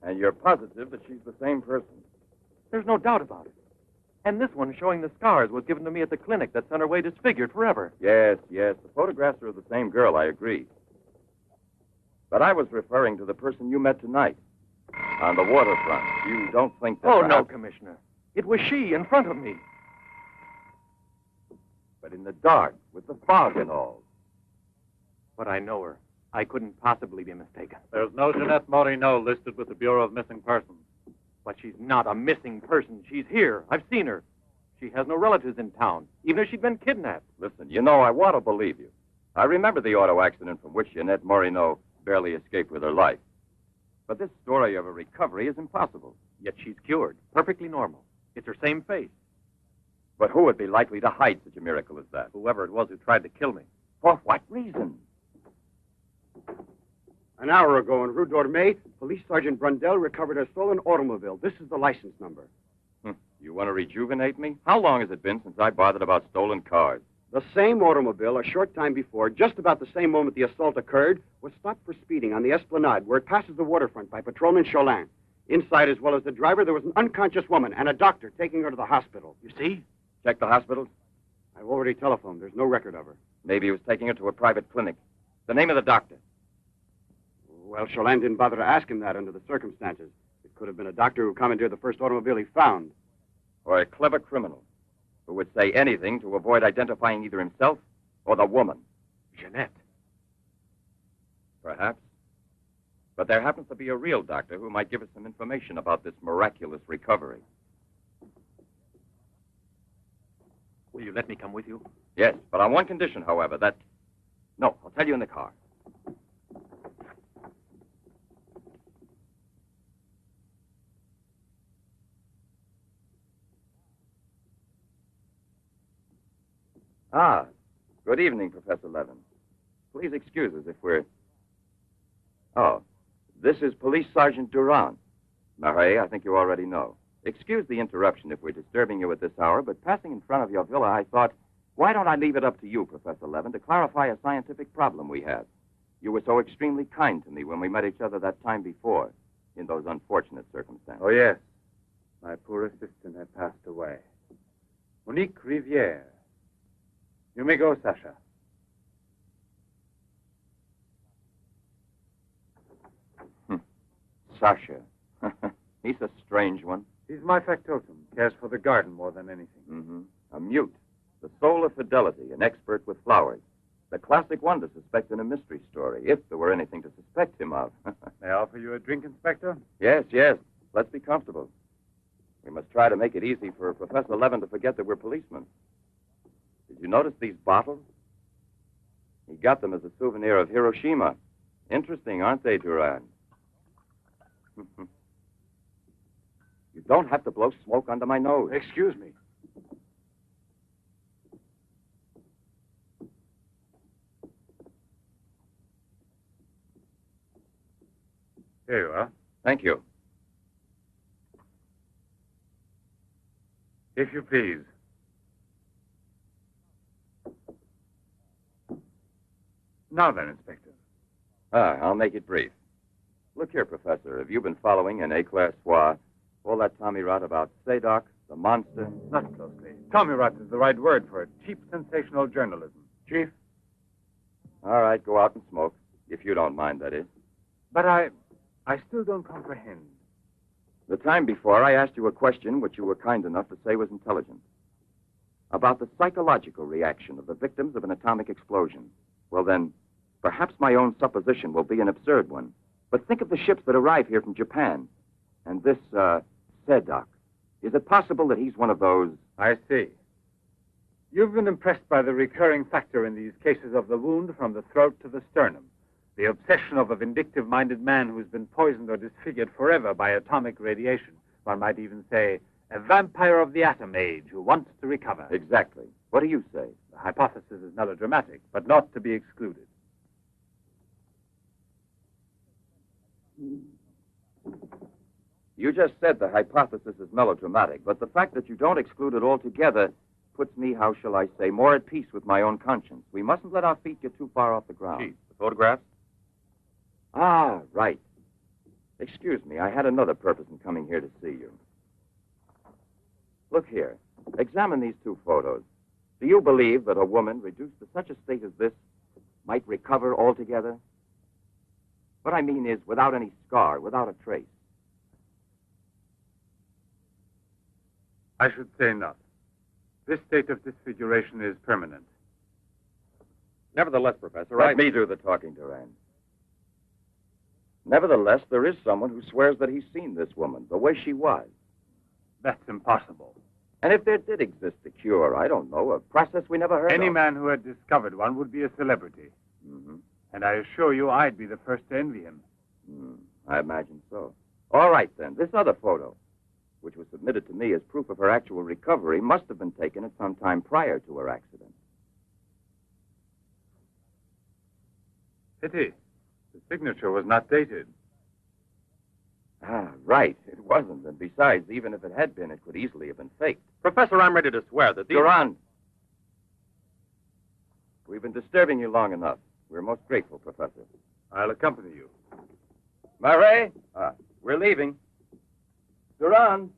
And you're positive that she's the same person? There's no doubt about it. And this one showing the scars was given to me at the clinic that sent her away disfigured forever. Yes, yes. The photographs are of the same girl, I agree. But I was referring to the person you met tonight on the waterfront. You don't think that... Oh, no, Commissioner. It was she in front of me. But in the dark, with the fog and all. But I know her. I couldn't possibly be mistaken. There's no Jeanette Morino listed with the Bureau of Missing Persons. But she's not a missing person. She's here. I've seen her. She has no relatives in town, even if she'd been kidnapped. Listen, you know, I want to believe you. I remember the auto accident from which Jeanette Morino barely escaped with her life. But this story of a recovery is impossible. Yet she's cured. Perfectly normal. It's her same face. But who would be likely to hide such a miracle as that? Whoever it was who tried to kill me. For what reason? An hour ago in Rue Dormay, Police Sergeant Brundell recovered a stolen automobile. This is the license number. You want to rejuvenate me? How long has it been since I bothered about stolen cars? The same automobile, a short time before, just about the same moment the assault occurred, was stopped for speeding on the Esplanade, where it passes the waterfront, by Patrolman Cholin. Inside, as well as the driver, there was an unconscious woman and a doctor taking her to the hospital. You see? Check the hospitals? I've already telephoned. There's no record of her. Maybe he was taking her to a private clinic. The name of the doctor? Well, Cholin didn't bother to ask him that under the circumstances. It could have been a doctor who commandeered the first automobile he found. Or a clever criminal who would say anything to avoid identifying either himself or the woman. Jeanette. Perhaps. But there happens to be a real doctor who might give us some information about this miraculous recovery. Will you let me come with you? Yes, but on one condition, however, that... No, I'll tell you in the car. Ah, good evening, Professor Levin. Please excuse us if we're... Oh, this is Police Sergeant Durand. Marais, I think you already know. Excuse the interruption if we're disturbing you at this hour, but passing in front of your villa, I thought, why don't I leave it up to you, Professor Levin, to clarify a scientific problem we had? You were so extremely kind to me when we met each other that time before, in those unfortunate circumstances. Oh, yes. My poor assistant had passed away. Monique Riviere. You may go, Sasha. Sasha. He's a strange one. He's my factotum. Cares for the garden more than anything. Mm-hmm. A mute. The soul of fidelity, an expert with flowers. The classic one to suspect in a mystery story, if there were anything to suspect him of. May I offer you a drink, Inspector? Yes, yes. Let's be comfortable. We must try to make it easy for Professor Levin to forget that we're policemen. Did you notice these bottles? He got them as a souvenir of Hiroshima. Interesting, aren't they, Duran? You don't have to blow smoke under my nose. Excuse me. Here you are. Thank you. If you please. Now then, Inspector. I'll make it brief. Look here, Professor. Have you been following in A-Class Soir all that Tommy rot about Sadok, the monster? Not closely. Tommy rot is the right word for it. Cheap, sensational journalism. Chief? All right, go out and smoke. If you don't mind, that is. But I still don't comprehend. The time before, I asked you a question which you were kind enough to say was intelligent. About the psychological reaction of the victims of an atomic explosion. Well, then, perhaps my own supposition will be an absurd one. But think of the ships that arrive here from Japan. And this, Sadok. Is it possible that he's one of those? I see. You've been impressed by the recurring factor in these cases of the wound from the throat to the sternum. The obsession of a vindictive-minded man who's been poisoned or disfigured forever by atomic radiation. One might even say, a vampire of the atom age who wants to recover. Exactly. What do you say? The hypothesis is melodramatic, but not to be excluded. You just said the hypothesis is melodramatic, but the fact that you don't exclude it altogether puts me, how shall I say, more at peace with my own conscience. We mustn't let our feet get too far off the ground. Chief, the photographs? Ah, right. Excuse me, I had another purpose in coming here to see you. Look here. Examine these two photos. Do you believe that a woman reduced to such a state as this might recover altogether? What I mean is without any scar, without a trace. I should say not. This state of disfiguration is permanent. Nevertheless, Professor, Let me do the talking, Durand. Nevertheless, there is someone who swears that he's seen this woman, the way she was. That's impossible. And if there did exist a cure, I don't know, a process we never heard of. Any man who had discovered one would be a celebrity. Mm-hmm. And I assure you I'd be the first to envy him. I imagine so. All right, then. This other photo, which was submitted to me as proof of her actual recovery, must have been taken at some time prior to her accident. Pity. The signature was not dated. Ah, right. It wasn't. And besides, even if it had been, it could easily have been faked. Professor, I'm ready to swear that these... Durand! We've been disturbing you long enough. We're most grateful, Professor. I'll accompany you. Murray? We're leaving. Durand!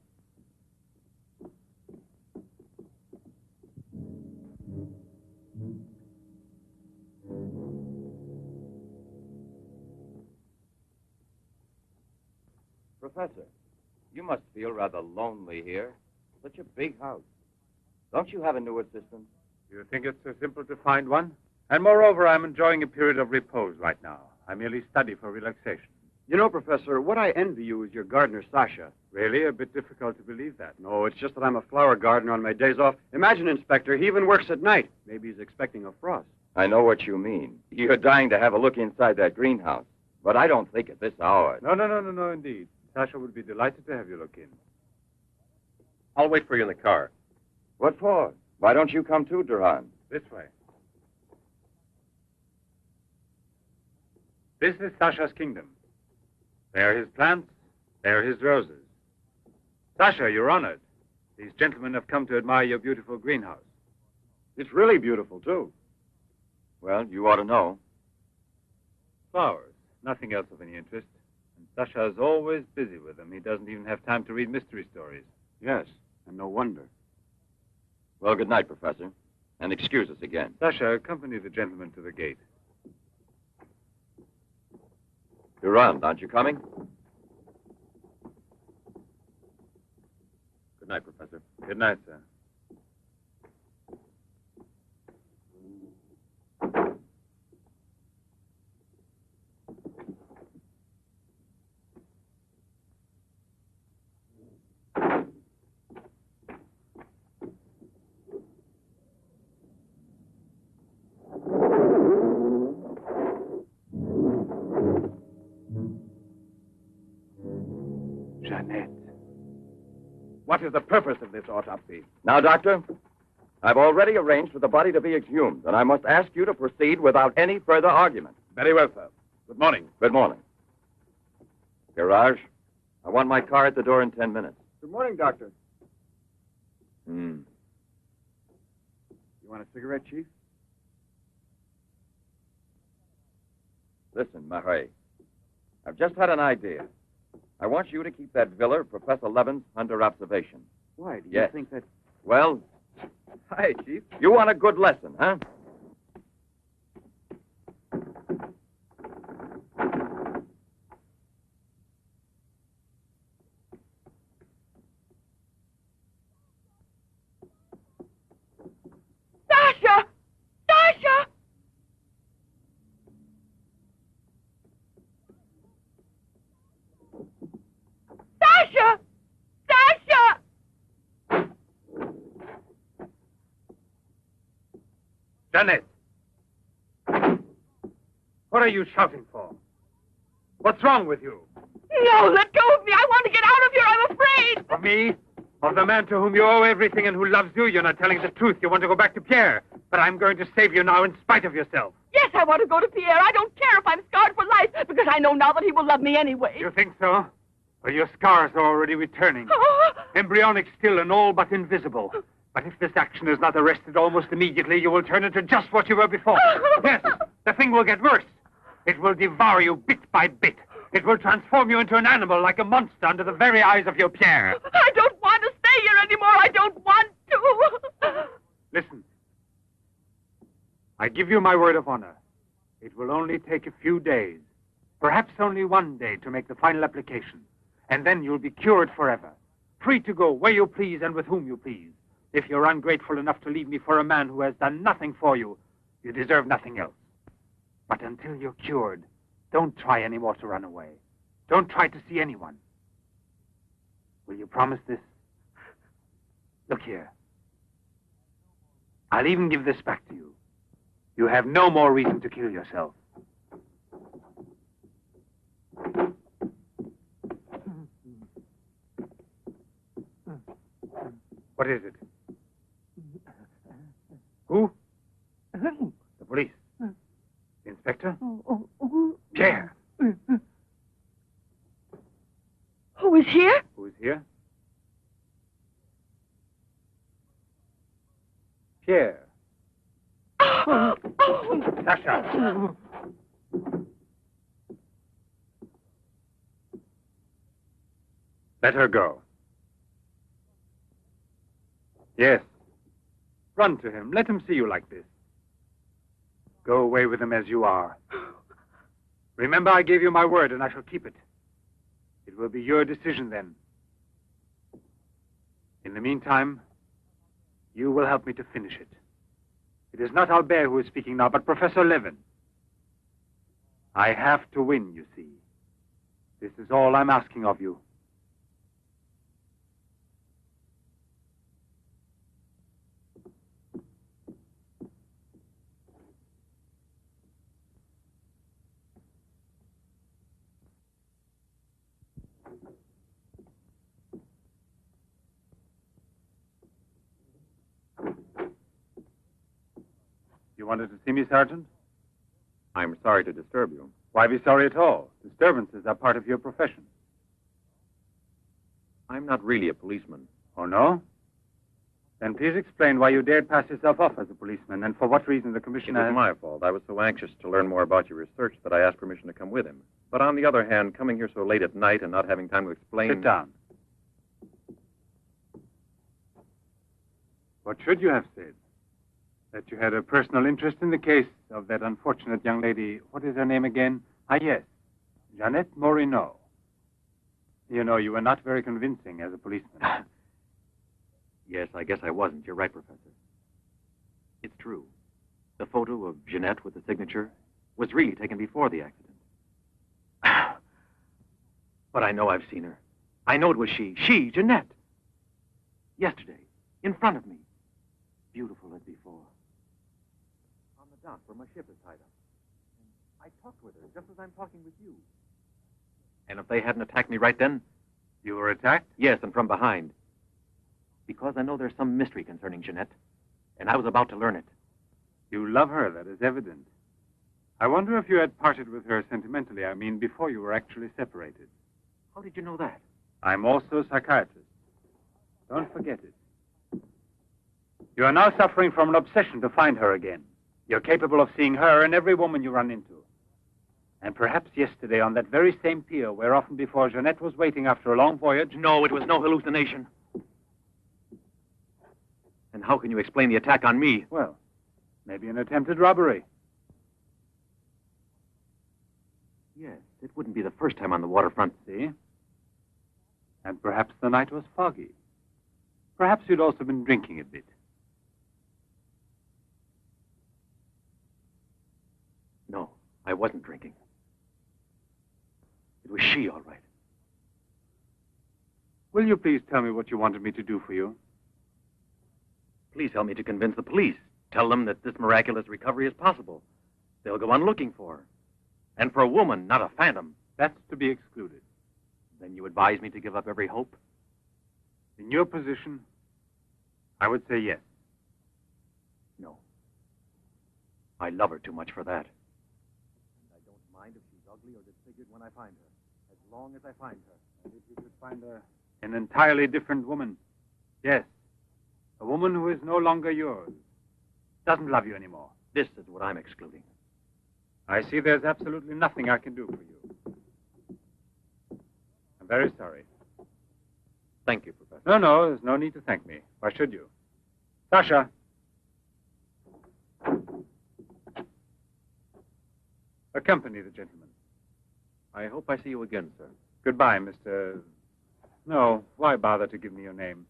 Professor, you must feel rather lonely here. Such a big house. Don't you have a new assistant? You think it's so simple to find one? And moreover, I'm enjoying a period of repose right now. I merely study for relaxation. You know, Professor, what I envy you is your gardener, Sasha. Really? A bit difficult to believe that. No, it's just that I'm a flower gardener on my days off. Imagine, Inspector, he even works at night. Maybe he's expecting a frost. I know what you mean. You're dying to have a look inside that greenhouse. But I don't think at this hour. No, indeed. Sasha would be delighted to have you look in. I'll wait for you in the car. What for? Why don't you come too, Durand? This way. This is Sasha's kingdom. There are his plants. There are his roses. Sasha, you're honored. These gentlemen have come to admire your beautiful greenhouse. It's really beautiful, too. Well, you ought to know. Flowers. Nothing else of any interest. And Sasha's always busy with them. He doesn't even have time to read mystery stories. Yes, and no wonder. Well, good night, Professor. And excuse us again. Sasha, accompany the gentleman to the gate. Durand, aren't you coming? Good night, Professor. Good night, sir. What is the purpose of this autopsy? Now, Doctor, I've already arranged for the body to be exhumed, and I must ask you to proceed without any further argument. Very well, sir. Good morning. Good morning. Garage, I want my car at the door in 10 minutes. Good morning, Doctor. Hmm. You want a cigarette, Chief? Listen, Marais, I've just had an idea. I want you to keep that villa of Professor Levin's under observation. Why? Do you Yes. think that... Well, Hi, Chief. you want a good lesson, huh? Sasha! Sasha! Sasha! Sasha! Janet! What are you shouting for? What's wrong with you? No, let go of me. I want to get out of here. I'm afraid. Of me? Of the man to whom you owe everything and who loves you? You're not telling the truth. You want to go back to Pierre. But I'm going to save you now in spite of yourself. Yes, I want to go to Pierre. I don't care if I'm scarred for life, because I know now that he will love me anyway. You think so? Well, your scars are already returning. Embryonic still and all but invisible. But if this action is not arrested almost immediately, you will turn into just what you were before. Yes, the thing will get worse. It will devour you bit by bit. It will transform you into an animal, like a monster, under the very eyes of your Pierre. I don't want to stay here anymore. I don't want to. Listen. I give you my word of honor. It will only take a few days, perhaps only one day, to make the final application. And then you'll be cured forever, free to go where you please and with whom you please. If you're ungrateful enough to leave me for a man who has done nothing for you, you deserve nothing else. But until you're cured, don't try any more to run away. Don't try to see anyone. Will you promise this? Look here. I'll even give this back to you. You have no more reason to kill yourself. What is it? Who? The police. The inspector? Pierre. Who is here? Who is here? Pierre. Sasha. Let her go. Yes. Run to him. Let him see you like this. Go away with him as you are. Remember, I gave you my word, and I shall keep it. It will be your decision then. In the meantime, you will help me to finish it. It is not Albert who is speaking now, but Professor Levin. I have to win, you see. This is all I'm asking of you. You wanted to see me, Sergeant? I'm sorry to disturb you. Why be sorry at all? Disturbances are part of your profession. I'm not really a policeman. Oh, no? Then please explain why you dared pass yourself off as a policeman, and for what reason the It commissioner... was my fault. I was so anxious to learn more about your research that I asked permission to come with him. But on the other hand, coming here so late at night and not having time to explain... Sit down. What should you have said? That you had a personal interest in the case of that unfortunate young lady. What is her name again? Ah, yes. Jeanette Moreau. You know, you were not very convincing as a policeman. Yes, I guess I wasn't. You're right, Professor. It's true. The photo of Jeanette with the signature was really taken before the accident. But I know I've seen her. I know it was she, Jeanette. Yesterday, in front of me. Beautiful as before. On the dock where my ship is tied up. And I talked with her just as I'm talking with you. And if they hadn't attacked me right then... You were attacked? Yes, and from behind. Because I know there's some mystery concerning Jeanette, and I was about to learn it. You love her, that is evident. I wonder if you had parted with her sentimentally, I mean, before you were actually separated. How did you know that? I'm also a psychiatrist. Don't forget it. You are now suffering from an obsession to find her again. You're capable of seeing her and every woman you run into. And perhaps yesterday on that very same pier where often before Jeanette was waiting after a long voyage... No, it was no hallucination. And how can you explain the attack on me? Well, maybe an attempted robbery. Yes, it wouldn't be the first time on the waterfront. See? And perhaps the night was foggy. Perhaps you'd also been drinking a bit. No, I wasn't drinking. It was she, all right. Will you please tell me what you wanted me to do for you? Please help me to convince the police. Tell them that this miraculous recovery is possible. They'll go on looking for her. And for a woman, not a phantom. That's to be excluded. Then you advise me to give up every hope? In your position, I would say yes. No. I love her too much for that. And I don't mind if she's ugly or disfigured when I find her, as long as I find her. And if you could find an entirely different woman. Yes. A woman who is no longer yours. Doesn't love you anymore. This is what I'm excluding. I see there's absolutely nothing I can do for you. I'm very sorry. Thank you, Professor. No, there's no need to thank me. Why should you? Sasha. Accompany the gentleman. I hope I see you again, sir. Goodbye, Mr... No, why bother to give me your name?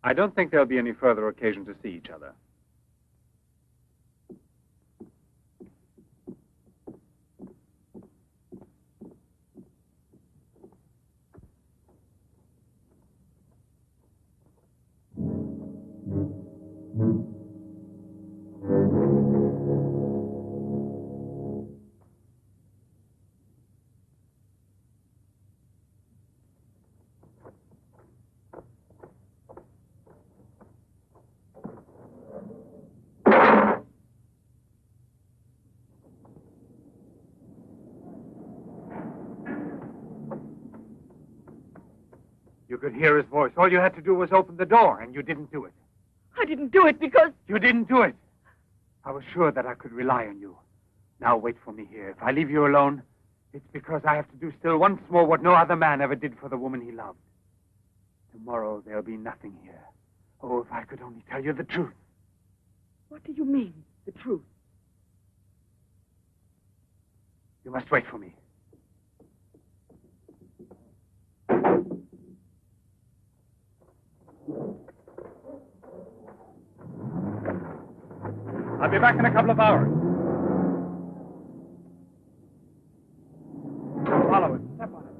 I don't think there'll be any further occasion to see each other. You could hear his voice. All you had to do was open the door, and you didn't do it. I didn't do it because... You didn't do it. I was sure that I could rely on you. Now wait for me here. If I leave you alone, it's because I have to do still once more what no other man ever did for the woman he loved. Tomorrow there'll be nothing here. Oh, if I could only tell you the truth. What do you mean, the truth? You must wait for me. I'll be back in a couple of hours. Follow it. Step on it.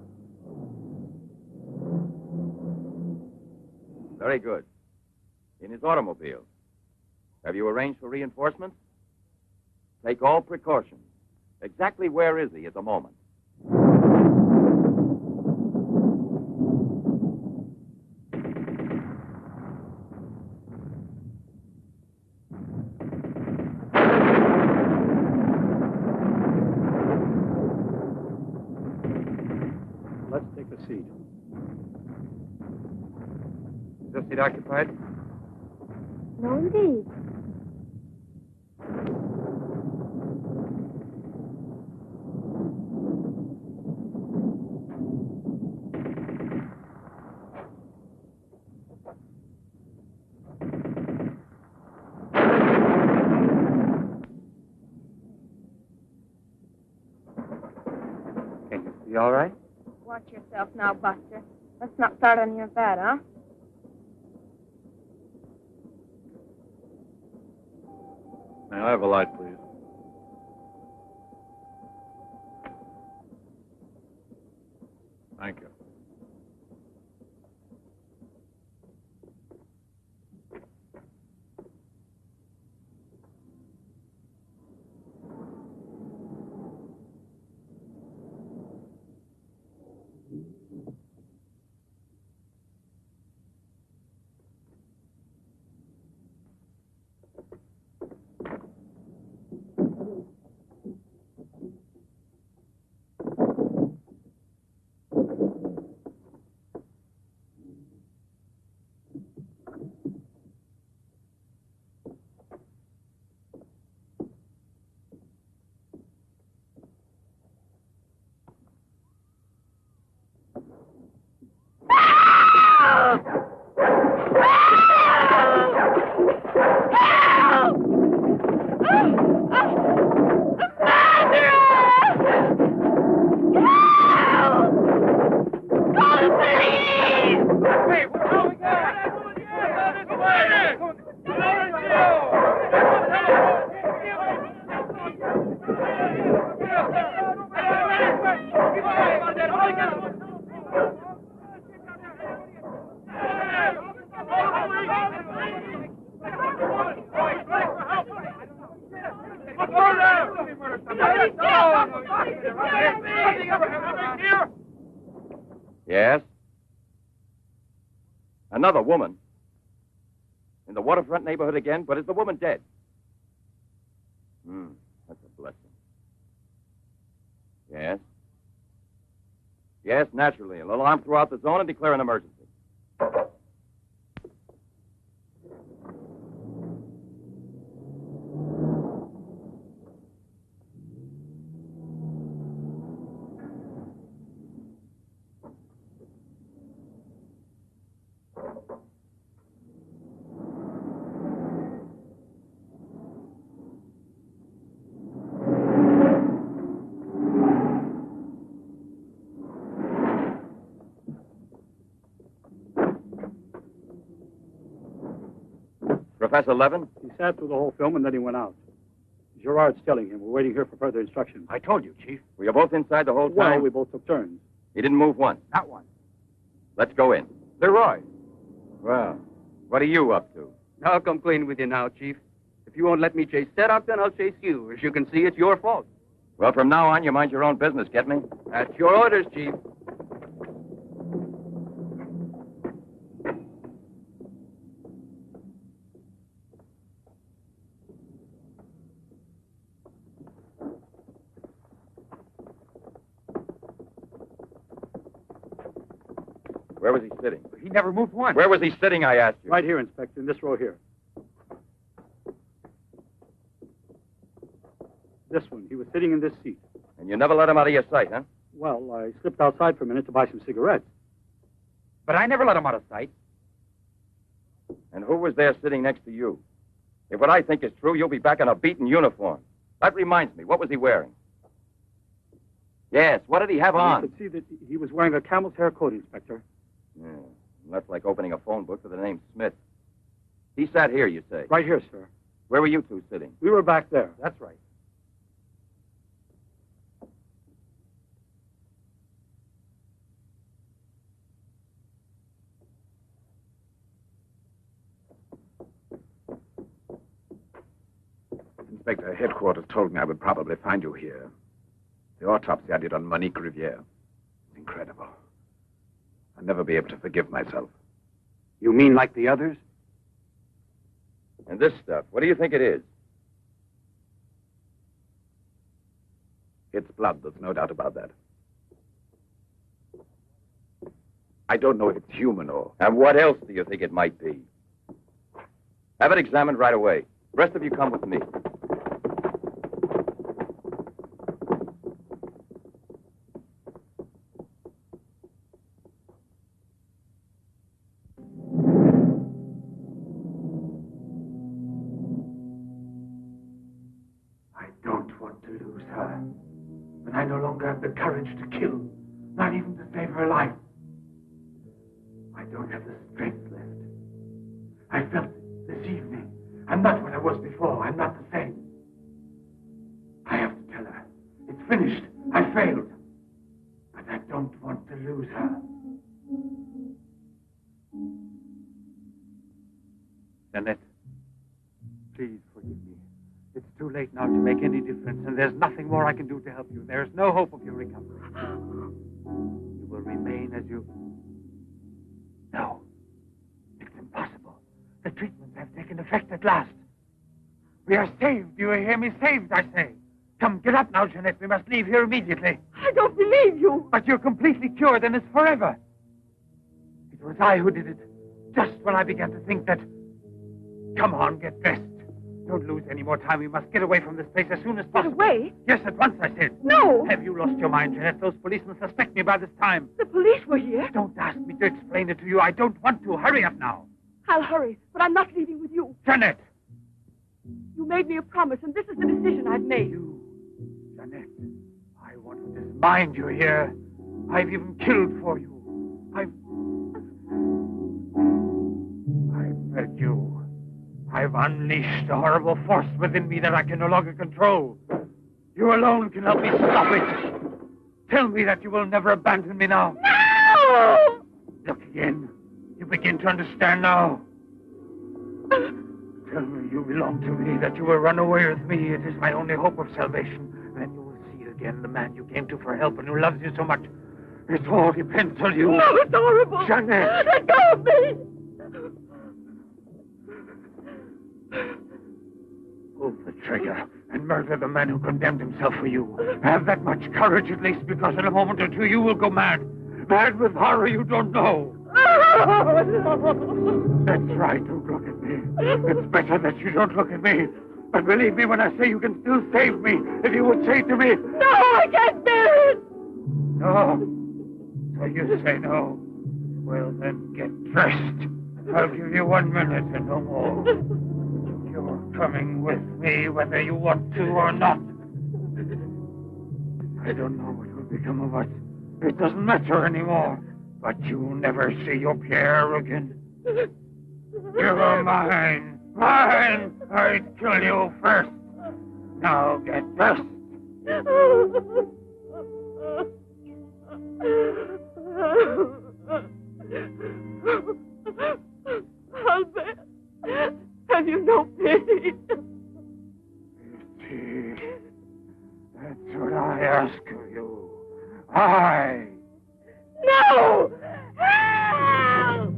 Very good. In his automobile. Have you arranged for reinforcements? Take all precautions. Exactly where is he at the moment? Let's take a seat. Is this seat occupied? No, indeed. Can you see all right? Watch yourself now, Buster. Let's not start on your bed, huh? May I have a light, please? Thank you. Yes? Another woman? In the waterfront neighborhood again? But is the woman dead? That's a blessing. Yes? Yes, naturally. An alarm throughout the zone and declare an emergency. Professor Levin? He sat through the whole film and then he went out. Gerard's telling him. We're waiting here for further instructions. I told you, Chief. Were you both inside the whole time? Well, we both took turns. He didn't move once. Not one. Let's go in. Leroy. Well, what are you up to? I'll come clean with you now, Chief. If you won't let me chase Setup, then I'll chase you. As you can see, it's your fault. Well, from now on, you mind your own business, get me? That's your orders, Chief. Where was he sitting? He never moved once. Where was he sitting, I asked you? Right here, Inspector, in this row here. This one. He was sitting in this seat. And you never let him out of your sight, huh? Well, I slipped outside for a minute to buy some cigarettes. But I never let him out of sight. And who was there sitting next to you? If what I think is true, you'll be back in a beaten uniform. That reminds me, what was he wearing? Yes, what did he have on? You could see that he was wearing a camel's hair coat, Inspector. Yeah, that's like opening a phone book with the name Smith. He sat here, you say? Right here, sir. Where were you two sitting? We were back there. That's right. Inspector, headquarters told me I would probably find you here. The autopsy I did on Monique Riviere. It's incredible. I'll never be able to forgive myself. You mean like the others? And this stuff, what do you think it is? It's blood, there's no doubt about that. I don't know if it's human or... And what else do you think it might be? Have it examined right away. The rest of you come with me. But I no longer have the courage to kill, not even to save her life. I don't have the strength left. I felt it this evening. I'm not what I was before. I'm not the same. I have to tell her. It's finished. I failed. But I don't want to lose her. Annette, please forgive me. It's too late now to make any difference, and there's nothing more I can do to help you. There's no hope of your recovery. You will remain as you... No. It's impossible. The treatments have taken effect at last. We are saved. Do you hear me? Saved, I say. Come, get up now, Jeanette. We must leave here immediately. I don't believe you. But you're completely cured, and it's forever. It was I who did it, just when I began to think that... Come on, get dressed. Don't lose any more time. We must get away from this place as soon as possible. Get away? Yes, at once, I said. No. Have you lost your mind, Jeanette? Those policemen suspect me by this time. The police were here. Don't ask me to explain it to you. I don't want to. Hurry up now. I'll hurry, but I'm not leaving with you. Jeanette! You made me a promise, and this is the decision I've made. Jeanette, I want to dismind you here. I've even killed for you. I've hurt you. I've unleashed a horrible force within me that I can no longer control. You alone can help me stop it. Tell me that you will never abandon me now. No! Look again. You begin to understand now. Tell me you belong to me, that you will run away with me. It is my only hope of salvation. Then you will see again the man you came to for help and who loves you so much. It all depends on you. No, it's horrible. Jeanette. Let go of me. Pull the trigger and murder the man who condemned himself for you. Have that much courage at least, because in a moment or two you will go mad. Mad with horror you don't know. That's right, don't look at me. It's better that you don't look at me. But believe me when I say you can still save me, if you would say to me... No, I can't bear it! No. So you say no. Well, then get dressed. I'll give you 1 minute and no more. You're coming with me whether you want to or not. I don't know what will become of us. It doesn't matter anymore. But you'll never see your Pierre again. You're mine. Mine! I'd kill you first. Now get dressed. Albert, have you no pity? Pity? That's what I ask of you. I... No! Help!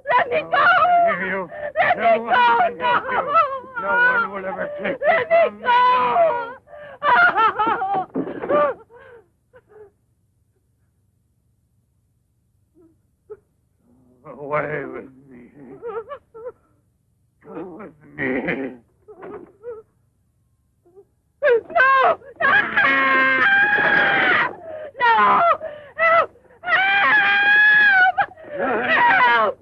Let me go! Hear you. Let No me one go! can help you. No one will ever take you Let from me me now. Away with me. Go with me. No! No! No! Help! Help! Help!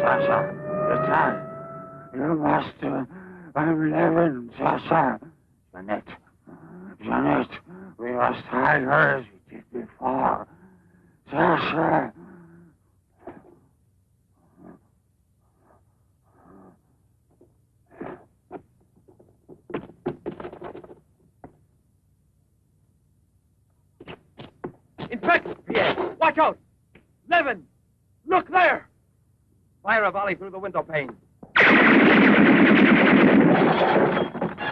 Sasha, it's I, your master. I'm Levin, Sasha. Jeanette, we must hide her as we did before. Sasha. Inspector! Pierre, watch out! Levin! Look there! Fire a volley through the window pane.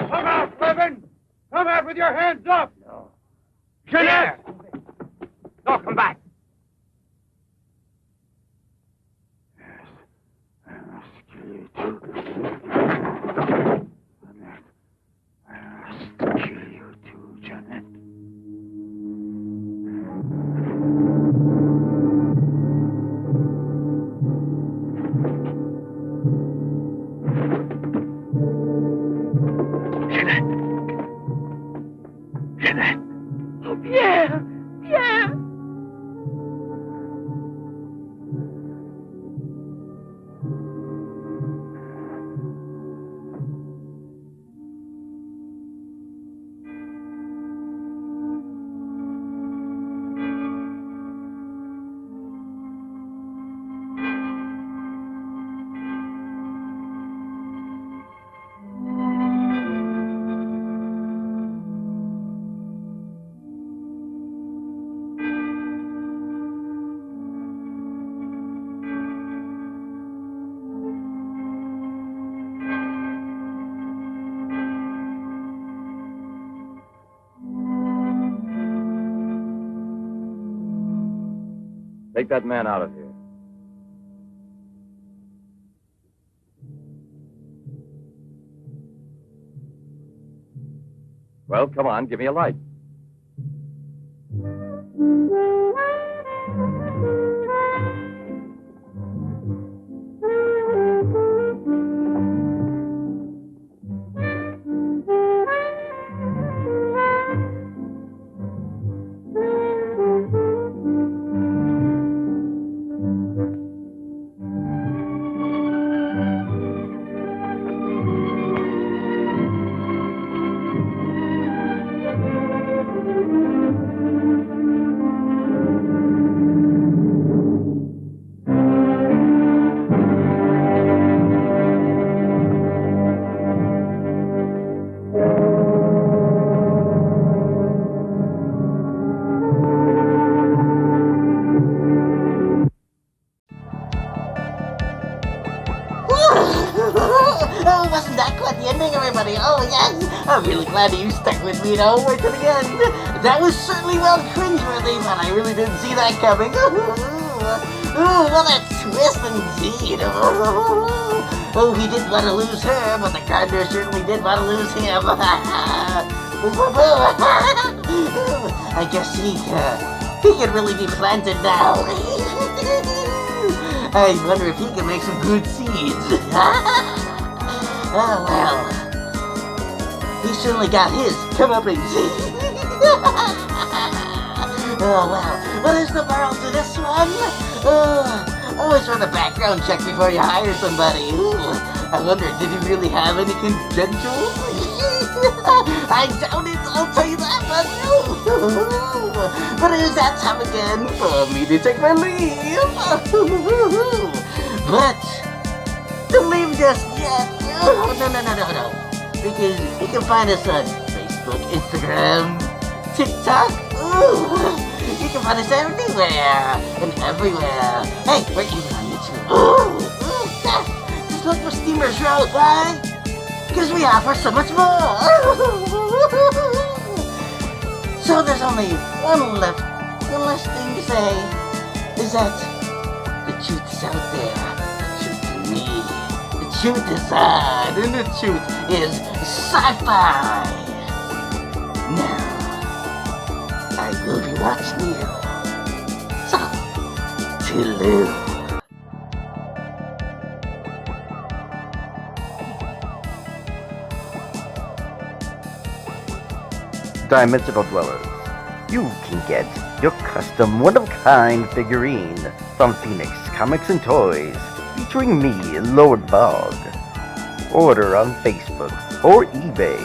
Come out, Levin! Come out with your hands up! No. Jeanette! No, come back. I must kill you too. I must kill you too, Janet. Jeanette. Oh, Pierre! Pierre! Take that man out of here. Well, come on, give me a light. Oh, wasn't that quite the ending, everybody? Oh, yes. I'm really glad you stuck with me all the way to the end. That was certainly well cringeworthy, but I really didn't see that coming. Ooh, what a twist indeed. Oh, he didn't want to lose her, but the gardener certainly did want to lose him. I guess he can really be planted now. I wonder if he can make some good seeds. Oh, well. He certainly got his comeuppance. Oh, well. What is the moral to this one? Always run a background check before you hire somebody. Ooh, I wonder, did he really have any credentials? I doubt it, I'll tell you that much. But it is that time again for me to take my leave. But don't leave just yet. Oh, no. Because you can find us on Facebook, Instagram, TikTok. Ooh, you can find us anywhere and everywhere. Hey, we're even on YouTube. Just look for Steamers Road, right? Because we offer so much more. So there's only one last thing to say, is that the truth is out there. The truth is me. The truth is hard, and the truth is sci-fi. Now, I will be watching you. So, toodaloo. Dimensional Dwellers. You can get your custom one-of-kind figurine from Phoenix Comics and Toys, featuring me, Lord Bog. Order on Facebook or eBay.